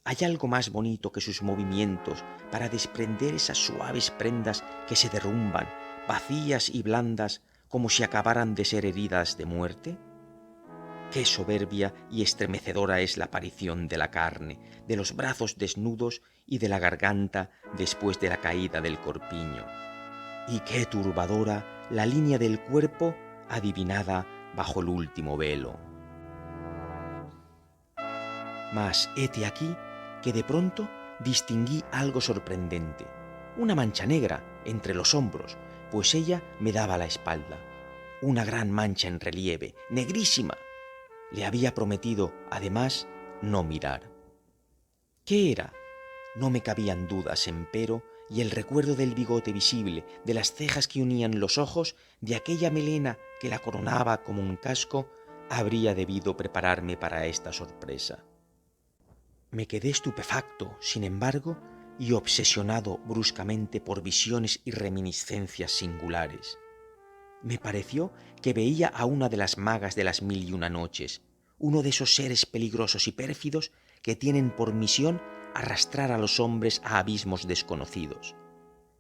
Speaker 1: ¿Hay algo más bonito que sus movimientos para desprender esas suaves prendas que se derrumban, vacías y blandas, como si acabaran de ser heridas de muerte? Qué soberbia y estremecedora es la aparición de la carne, de los brazos desnudos y de la garganta después de la caída del corpiño. Y qué turbadora la línea del cuerpo adivinada bajo el último velo. Mas hete aquí que de pronto distinguí algo sorprendente, una mancha negra entre los hombros, pues ella me daba la espalda. Una gran mancha en relieve, negrísima. Le había prometido, además, no mirar. ¿Qué era? No me cabían dudas, empero, y el recuerdo del bigote visible, de las cejas que unían los ojos, de aquella melena que la coronaba como un casco, habría debido prepararme para esta sorpresa. Me quedé estupefacto, sin embargo, y obsesionado bruscamente por visiones y reminiscencias singulares. Me pareció que veía a una de las magas de las 1001 noches, uno de esos seres peligrosos y pérfidos que tienen por misión arrastrar a los hombres a abismos desconocidos.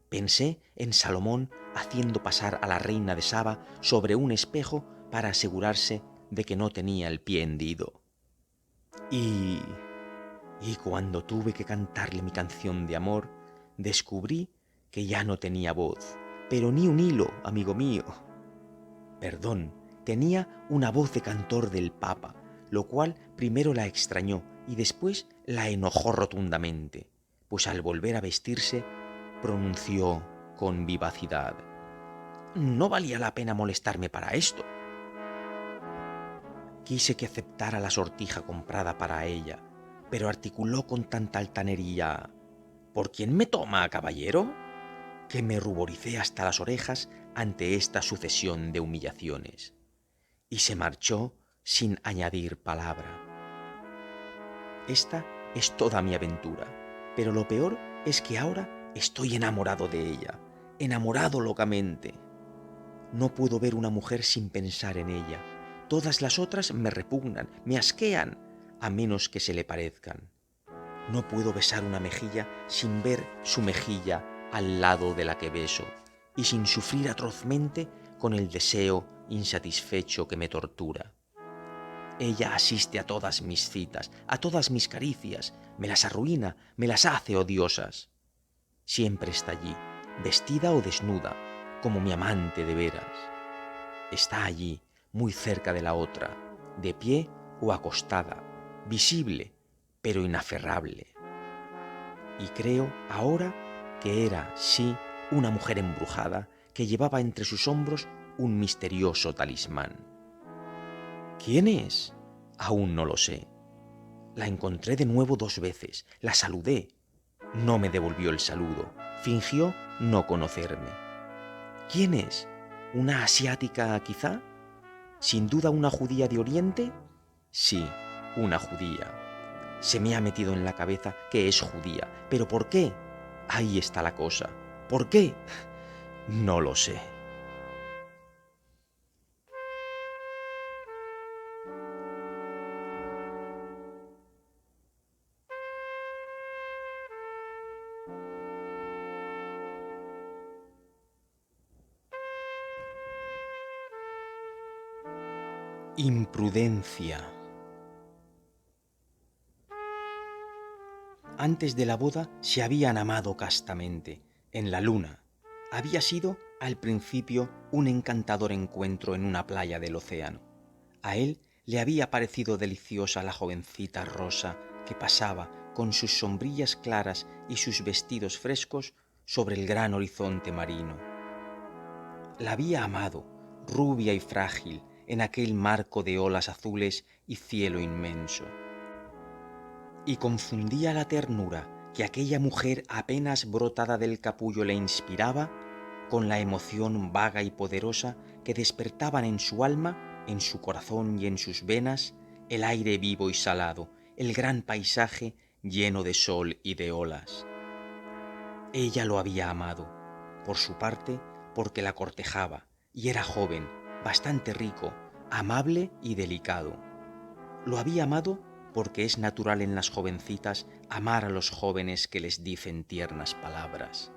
Speaker 1: Pensé en Salomón haciendo pasar a la reina de Saba sobre un espejo para asegurarse de que no tenía el pie hendido. Y cuando tuve que cantarle mi canción de amor, descubrí que ya no tenía voz, pero ni un hilo, amigo mío. Perdón, tenía una voz de cantor del Papa, lo cual primero la extrañó y después la enojó rotundamente, pues al volver a vestirse pronunció con vivacidad: «No valía la pena molestarme para esto». Quise que aceptara la sortija comprada para ella, pero articuló con tanta altanería: «¿Por quién me toma, caballero?», que me ruboricé hasta las orejas ante esta sucesión de humillaciones, y se marchó sin añadir palabra. Esta es toda mi aventura, pero lo peor es que ahora estoy enamorado de ella, enamorado locamente. No puedo ver una mujer sin pensar en ella. Todas las otras me repugnan, me asquean, a menos que se le parezcan. No puedo besar una mejilla sin ver su mejilla al lado de la que beso y sin sufrir atrozmente con el deseo insatisfecho que me tortura. Ella asiste a todas mis citas, a todas mis caricias, me las arruina, me las hace odiosas. Siempre está allí, vestida o desnuda, como mi amante de veras. Está allí, muy cerca de la otra, de pie o acostada, visible, pero inaferrable. Y creo ahora que era, sí, una mujer embrujada que llevaba entre sus hombros un misterioso talismán. ¿Quién es? Aún no lo sé. La encontré de nuevo 2 veces, la saludé. No me devolvió el saludo, fingió no conocerme. ¿Quién es? ¿Una asiática, quizá? ¿Sin duda una judía de Oriente? Sí, una judía. Se me ha metido en la cabeza que es judía. ¿Pero por qué? Ahí está la cosa. ¿Por qué? No lo sé. Imprudencia. Antes de la boda se habían amado castamente, en la luna. Había sido, al principio, un encantador encuentro en una playa del océano. A él le había parecido deliciosa la jovencita rosa que pasaba con sus sombrillas claras y sus vestidos frescos sobre el gran horizonte marino. La había amado, rubia y frágil, en aquel marco de olas azules y cielo inmenso. Y confundía la ternura que aquella mujer apenas brotada del capullo le inspiraba con la emoción vaga y poderosa que despertaban en su alma, en su corazón y en sus venas el aire vivo y salado, el gran paisaje lleno de sol y de olas. Ella lo había amado, por su parte, porque la cortejaba, y era joven, bastante rico, amable y delicado. Lo había amado porque es natural en las jovencitas amar a los jóvenes que les dicen tiernas palabras.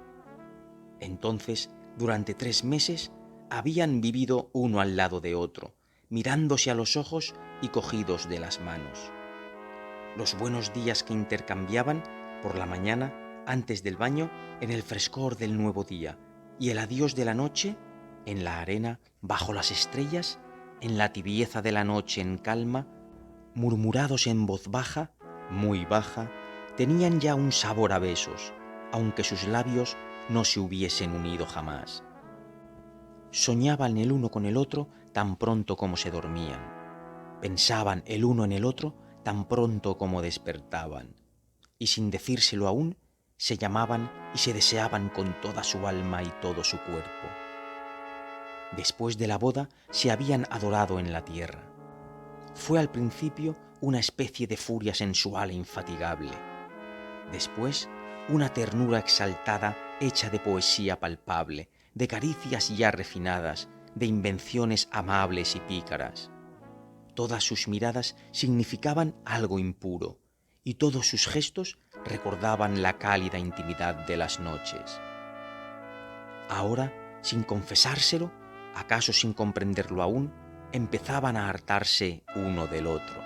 Speaker 1: Entonces, durante 3 meses, habían vivido uno al lado de otro, mirándose a los ojos y cogidos de las manos. Los buenos días que intercambiaban por la mañana, antes del baño, en el frescor del nuevo día, y el adiós de la noche, en la arena, bajo las estrellas, en la tibieza de la noche en calma, murmurados en voz baja, muy baja, tenían ya un sabor a besos, aunque sus labios no se hubiesen unido jamás. Soñaban el uno con el otro tan pronto como se dormían. Pensaban el uno en el otro tan pronto como despertaban. Y sin decírselo aún, se llamaban y se deseaban con toda su alma y todo su cuerpo. Después de la boda se habían adorado en la tierra. Fue al principio una especie de furia sensual e infatigable. Después, una ternura exaltada hecha de poesía palpable, de caricias ya refinadas, de invenciones amables y pícaras. Todas sus miradas significaban algo impuro, y todos sus gestos recordaban la cálida intimidad de las noches. Ahora, sin confesárselo, acaso sin comprenderlo aún, empezaban a hartarse uno del otro.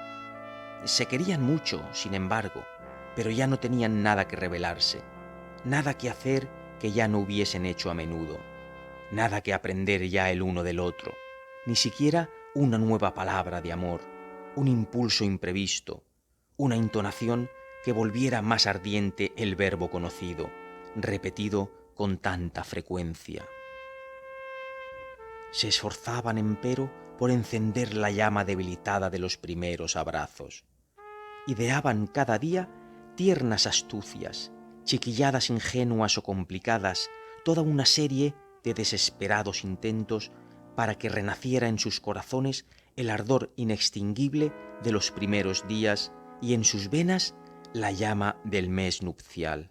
Speaker 1: Se querían mucho, sin embargo, pero ya no tenían nada que revelarse, nada que hacer que ya no hubiesen hecho a menudo, nada que aprender ya el uno del otro, ni siquiera una nueva palabra de amor, un impulso imprevisto, una entonación que volviera más ardiente el verbo conocido, repetido con tanta frecuencia. Se esforzaban, empero, por encender la llama debilitada de los primeros abrazos. Ideaban cada día tiernas astucias, chiquilladas ingenuas o complicadas, toda una serie de desesperados intentos para que renaciera en sus corazones el ardor inextinguible de los primeros días y en sus venas la llama del mes nupcial.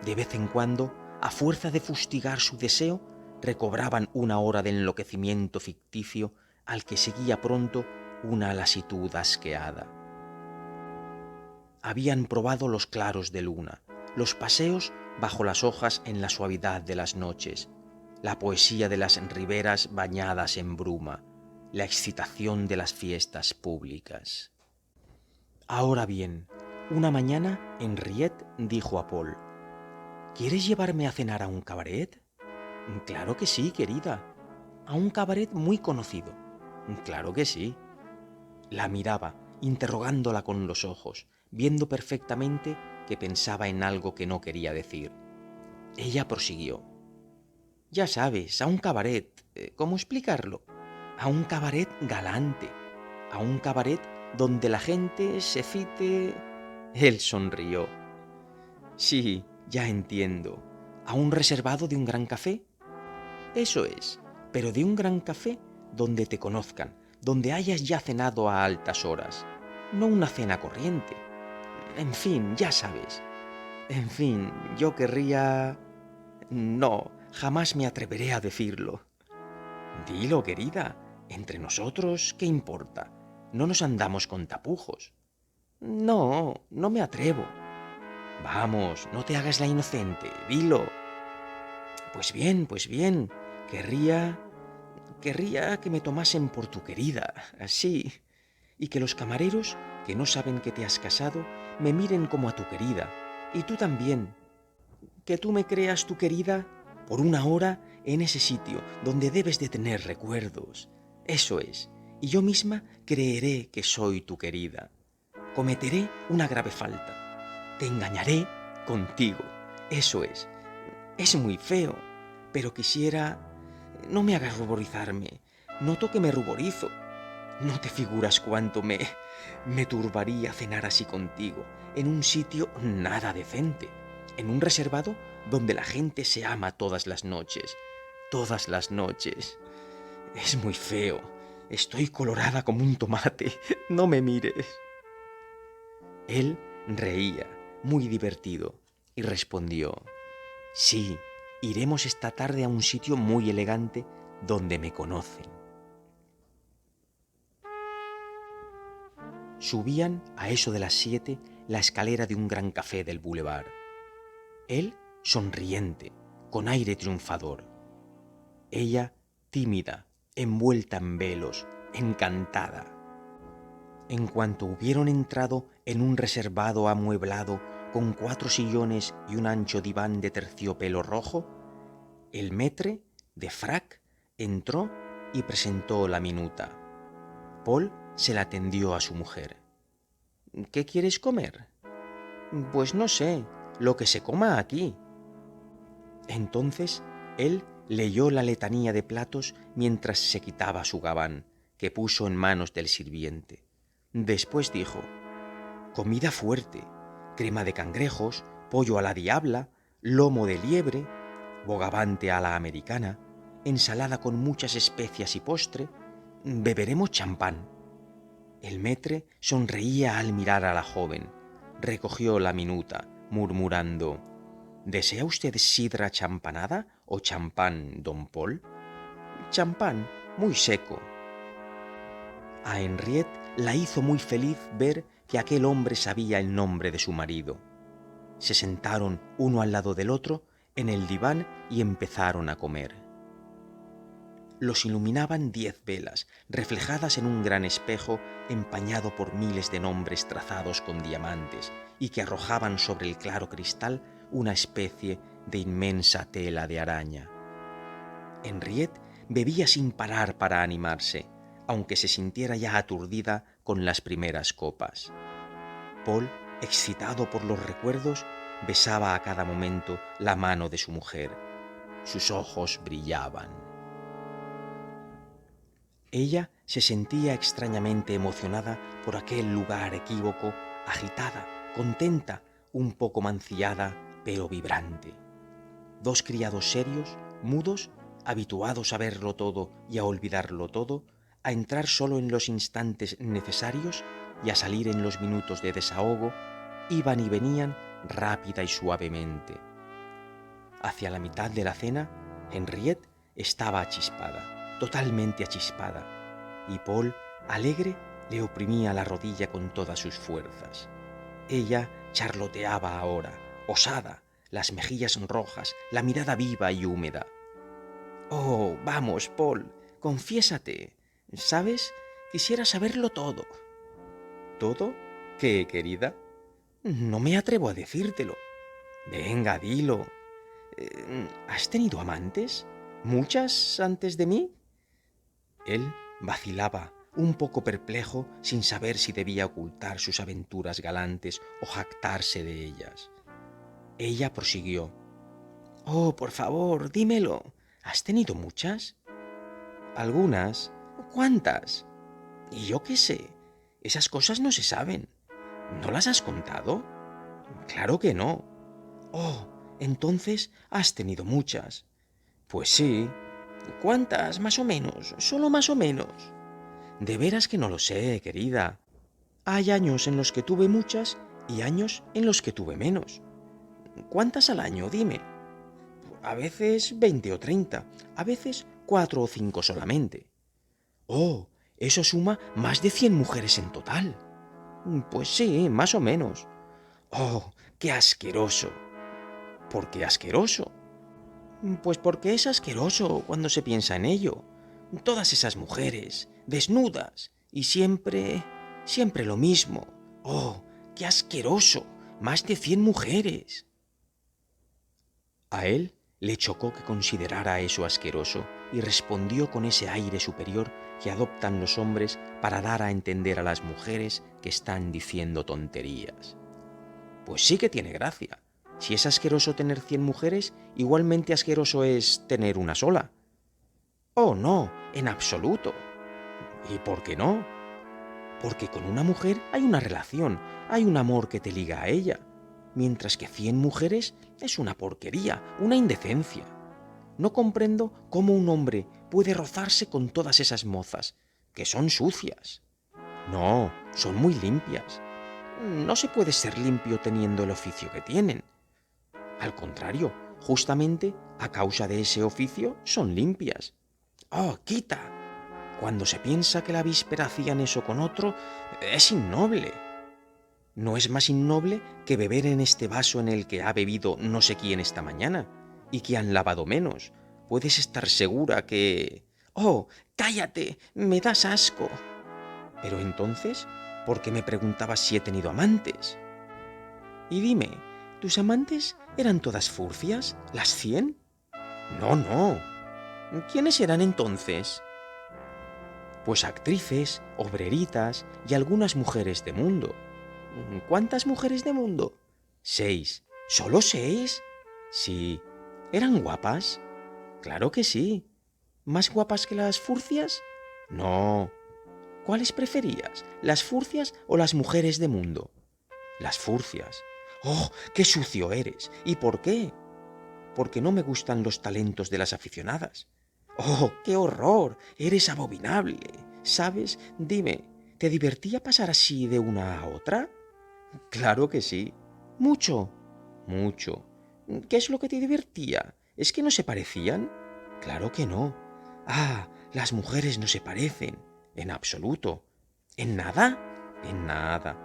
Speaker 1: De vez en cuando, a fuerza de fustigar su deseo, recobraban una hora de enloquecimiento ficticio al que seguía pronto una lasitud asqueada. Habían probado los claros de luna, los paseos bajo las hojas en la suavidad de las noches, la poesía de las riberas bañadas en bruma, la excitación de las fiestas públicas. Ahora bien, una mañana Henriette dijo a Paul: ¿quieres llevarme a cenar a un cabaret? Claro que sí, querida. A un cabaret muy conocido. Claro que sí. La miraba, interrogándola con los ojos, viendo perfectamente que pensaba en algo que no quería decir. Ella prosiguió: ya sabes, a un cabaret, ¿cómo explicarlo? A un cabaret galante, a un cabaret donde la gente se cite... Él sonrió. Sí, ya entiendo. ¿A un reservado de un gran café? Eso es, pero de un gran café donde te conozcan, donde hayas ya cenado a altas horas, no una cena corriente. En fin, ya sabes. En fin, yo querría... No, jamás me atreveré a decirlo. Dilo, querida, entre nosotros, ¿qué importa? No nos andamos con tapujos. No, no me atrevo. Vamos, no te hagas la inocente, dilo. Pues bien, querría que me tomasen por tu querida, así, y que los camareros, que no saben que te has casado, me miren como a tu querida, y tú también. Que tú me creas tu querida por una hora en ese sitio donde debes de tener recuerdos. Eso es, y yo misma creeré que soy tu querida. Cometeré una grave falta. Te engañaré contigo. Eso es. Es muy feo, pero quisiera... No me hagas ruborizarme. Noto que me ruborizo. No te figuras cuánto me turbaría cenar así contigo, en un sitio nada decente, en un reservado donde la gente se ama todas las noches. Todas las noches. Es muy feo. Estoy colorada como un tomate. No me mires. Él reía, muy divertido, y respondió: sí, iremos esta tarde a un sitio muy elegante donde me conocen. Subían, a eso de las 7, la escalera de un gran café del boulevard. Él sonriente, con aire triunfador. Ella tímida, envuelta en velos, encantada. En cuanto hubieron entrado en un reservado amueblado con 4 sillones y un ancho diván de terciopelo rojo, el maître, de frac, entró y presentó la minuta. Paul se la tendió a su mujer. ¿Qué quieres comer? Pues no sé, lo que se coma aquí. Entonces él leyó la letanía de platos mientras se quitaba su gabán, que puso en manos del sirviente. Después dijo: comida fuerte, crema de cangrejos, pollo a la diabla, lomo de liebre, bogavante a la americana, ensalada con muchas especias y postre, beberemos champán. El maître sonreía al mirar a la joven. Recogió la minuta, murmurando: ¿Desea usted sidra champanada o champán, don Paul? Champán, muy seco. A Henriette la hizo muy feliz ver que aquel hombre sabía el nombre de su marido. Se sentaron uno al lado del otro en el diván y empezaron a comer. Los iluminaban 10 velas, reflejadas en un gran espejo empañado por miles de nombres trazados con diamantes y que arrojaban sobre el claro cristal una especie de inmensa tela de araña. Henriette bebía sin parar para animarse, aunque se sintiera ya aturdida con las primeras copas. Paul, excitado por los recuerdos, besaba a cada momento la mano de su mujer. Sus ojos brillaban. Ella se sentía extrañamente emocionada por aquel lugar equívoco, agitada, contenta, un poco mancillada, pero vibrante. 2 criados serios, mudos, habituados a verlo todo y a olvidarlo todo, a entrar solo en los instantes necesarios y a salir en los minutos de desahogo, iban y venían rápida y suavemente. Hacia la mitad de la cena, Henriette estaba achispada, totalmente achispada, y Paul, alegre, le oprimía la rodilla con todas sus fuerzas. Ella charloteaba ahora, osada, las mejillas rojas, la mirada viva y húmeda. «Oh, vamos, Paul, confiésate. ¿Sabes? Quisiera saberlo todo». ¿Todo? ¿Qué, querida? No me atrevo a decírtelo. Venga, dilo. ¿Has tenido amantes? ¿Muchas antes de mí? Él vacilaba, un poco perplejo, sin saber si debía ocultar sus aventuras galantes o jactarse de ellas. Ella prosiguió: «Oh, por favor, dímelo. ¿Has tenido muchas?» «Algunas». «¿Cuántas?» «Y yo qué sé. Esas cosas no se saben. ¿No las has contado?» «Claro que no». «Oh, entonces has tenido muchas». «Pues sí». «¿Cuántas, más o menos? Solo más o menos». «De veras que no lo sé, querida. Hay años en los que tuve muchas y años en los que tuve menos». «¿Cuántas al año? Dime». «A veces 20 o 30, a veces 4 o 5 solamente». «Oh, eso suma más de 100 mujeres en total». «Pues sí, más o menos». «Oh, qué asqueroso». «¿Por qué asqueroso?» «Pues porque es asqueroso cuando se piensa en ello. Todas esas mujeres, desnudas, y siempre lo mismo. Oh, qué asqueroso. Más de 100 mujeres». A él le chocó que considerara eso asqueroso y respondió con ese aire superior que adoptan los hombres para dar a entender a las mujeres que están diciendo tonterías. «Pues sí que tiene gracia. Si es asqueroso tener 100 mujeres, igualmente asqueroso es tener una sola». «Oh, no, en absoluto». «¿Y por qué no?» «Porque con una mujer hay una relación, hay un amor que te liga a ella, mientras que 100 mujeres es una porquería, una indecencia. No comprendo cómo un hombre puede rozarse con todas esas mozas, que son sucias». «No, son muy limpias». «No se puede ser limpio teniendo el oficio que tienen». «Al contrario, justamente a causa de ese oficio son limpias». «Oh, quita. Cuando se piensa que la víspera hacían eso con otro, es innoble». «No es más innoble que beber en este vaso en el que ha bebido no sé quién esta mañana, y que han lavado menos. Puedes estar segura que...» «Oh, cállate, me das asco». «Pero entonces, ¿por qué me preguntabas si he tenido amantes?» «Y dime, ¿tus amantes eran todas furcias, las 100? «No, no». «¿Quiénes eran entonces?» «Pues actrices, obreritas y algunas mujeres de mundo». «¿Cuántas mujeres de mundo?» «6». «¿Solo 6? «Sí». «¿Eran guapas?» «Claro que sí». «¿Más guapas que las furcias?» «No». «¿Cuáles preferías, las furcias o las mujeres de mundo?» «Las furcias». ¡Oh, qué sucio eres! ¿Y por qué? Porque no me gustan los talentos de las aficionadas. ¡Oh, qué horror! Eres abominable. ¿Sabes? Dime, ¿te divertía pasar así de una a otra? Claro que sí. Mucho. Mucho. ¿Qué es lo que te divertía? ¿Es que no se parecían? Claro que no. Ah, las mujeres no se parecen. En absoluto. ¿En nada? En nada.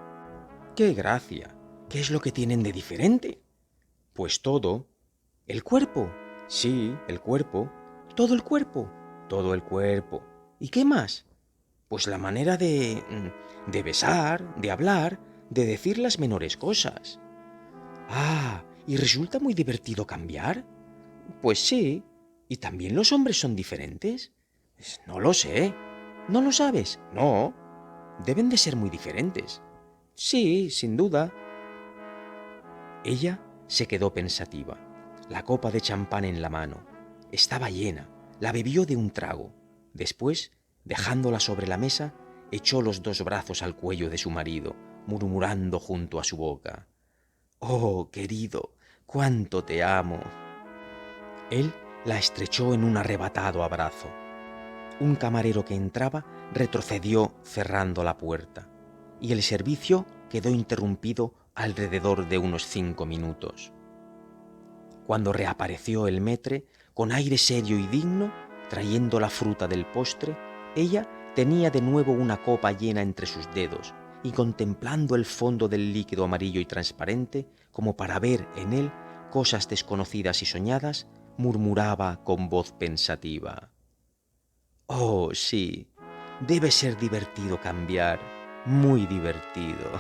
Speaker 1: ¡Qué gracia! ¿Qué es lo que tienen de diferente? Pues todo. ¿El cuerpo? Sí, el cuerpo. ¿Todo el cuerpo? Todo el cuerpo. ¿Y qué más? Pues la manera de besar, de hablar, de decir las menores cosas. Ah, ¿y resulta muy divertido cambiar? Pues sí. ¿Y también los hombres son diferentes? No lo sé. ¿No lo sabes? No. Deben de ser muy diferentes. Sí, sin duda. Ella se quedó pensativa, la copa de champán en la mano. Estaba llena, la bebió de un trago. Después, dejándola sobre la mesa, echó los dos brazos al cuello de su marido, murmurando junto a su boca: «Oh, querido, cuánto te amo». Él la estrechó en un arrebatado abrazo. Un camarero que entraba retrocedió cerrando la puerta, y el servicio quedó interrumpido alrededor de unos 5 minutos. Cuando reapareció el maître, con aire serio y digno, trayendo la fruta del postre, ella tenía de nuevo una copa llena entre sus dedos, y contemplando el fondo del líquido amarillo y transparente, como para ver en él cosas desconocidas y soñadas, murmuraba con voz pensativa: «Oh, sí, debe ser divertido cambiar, muy divertido».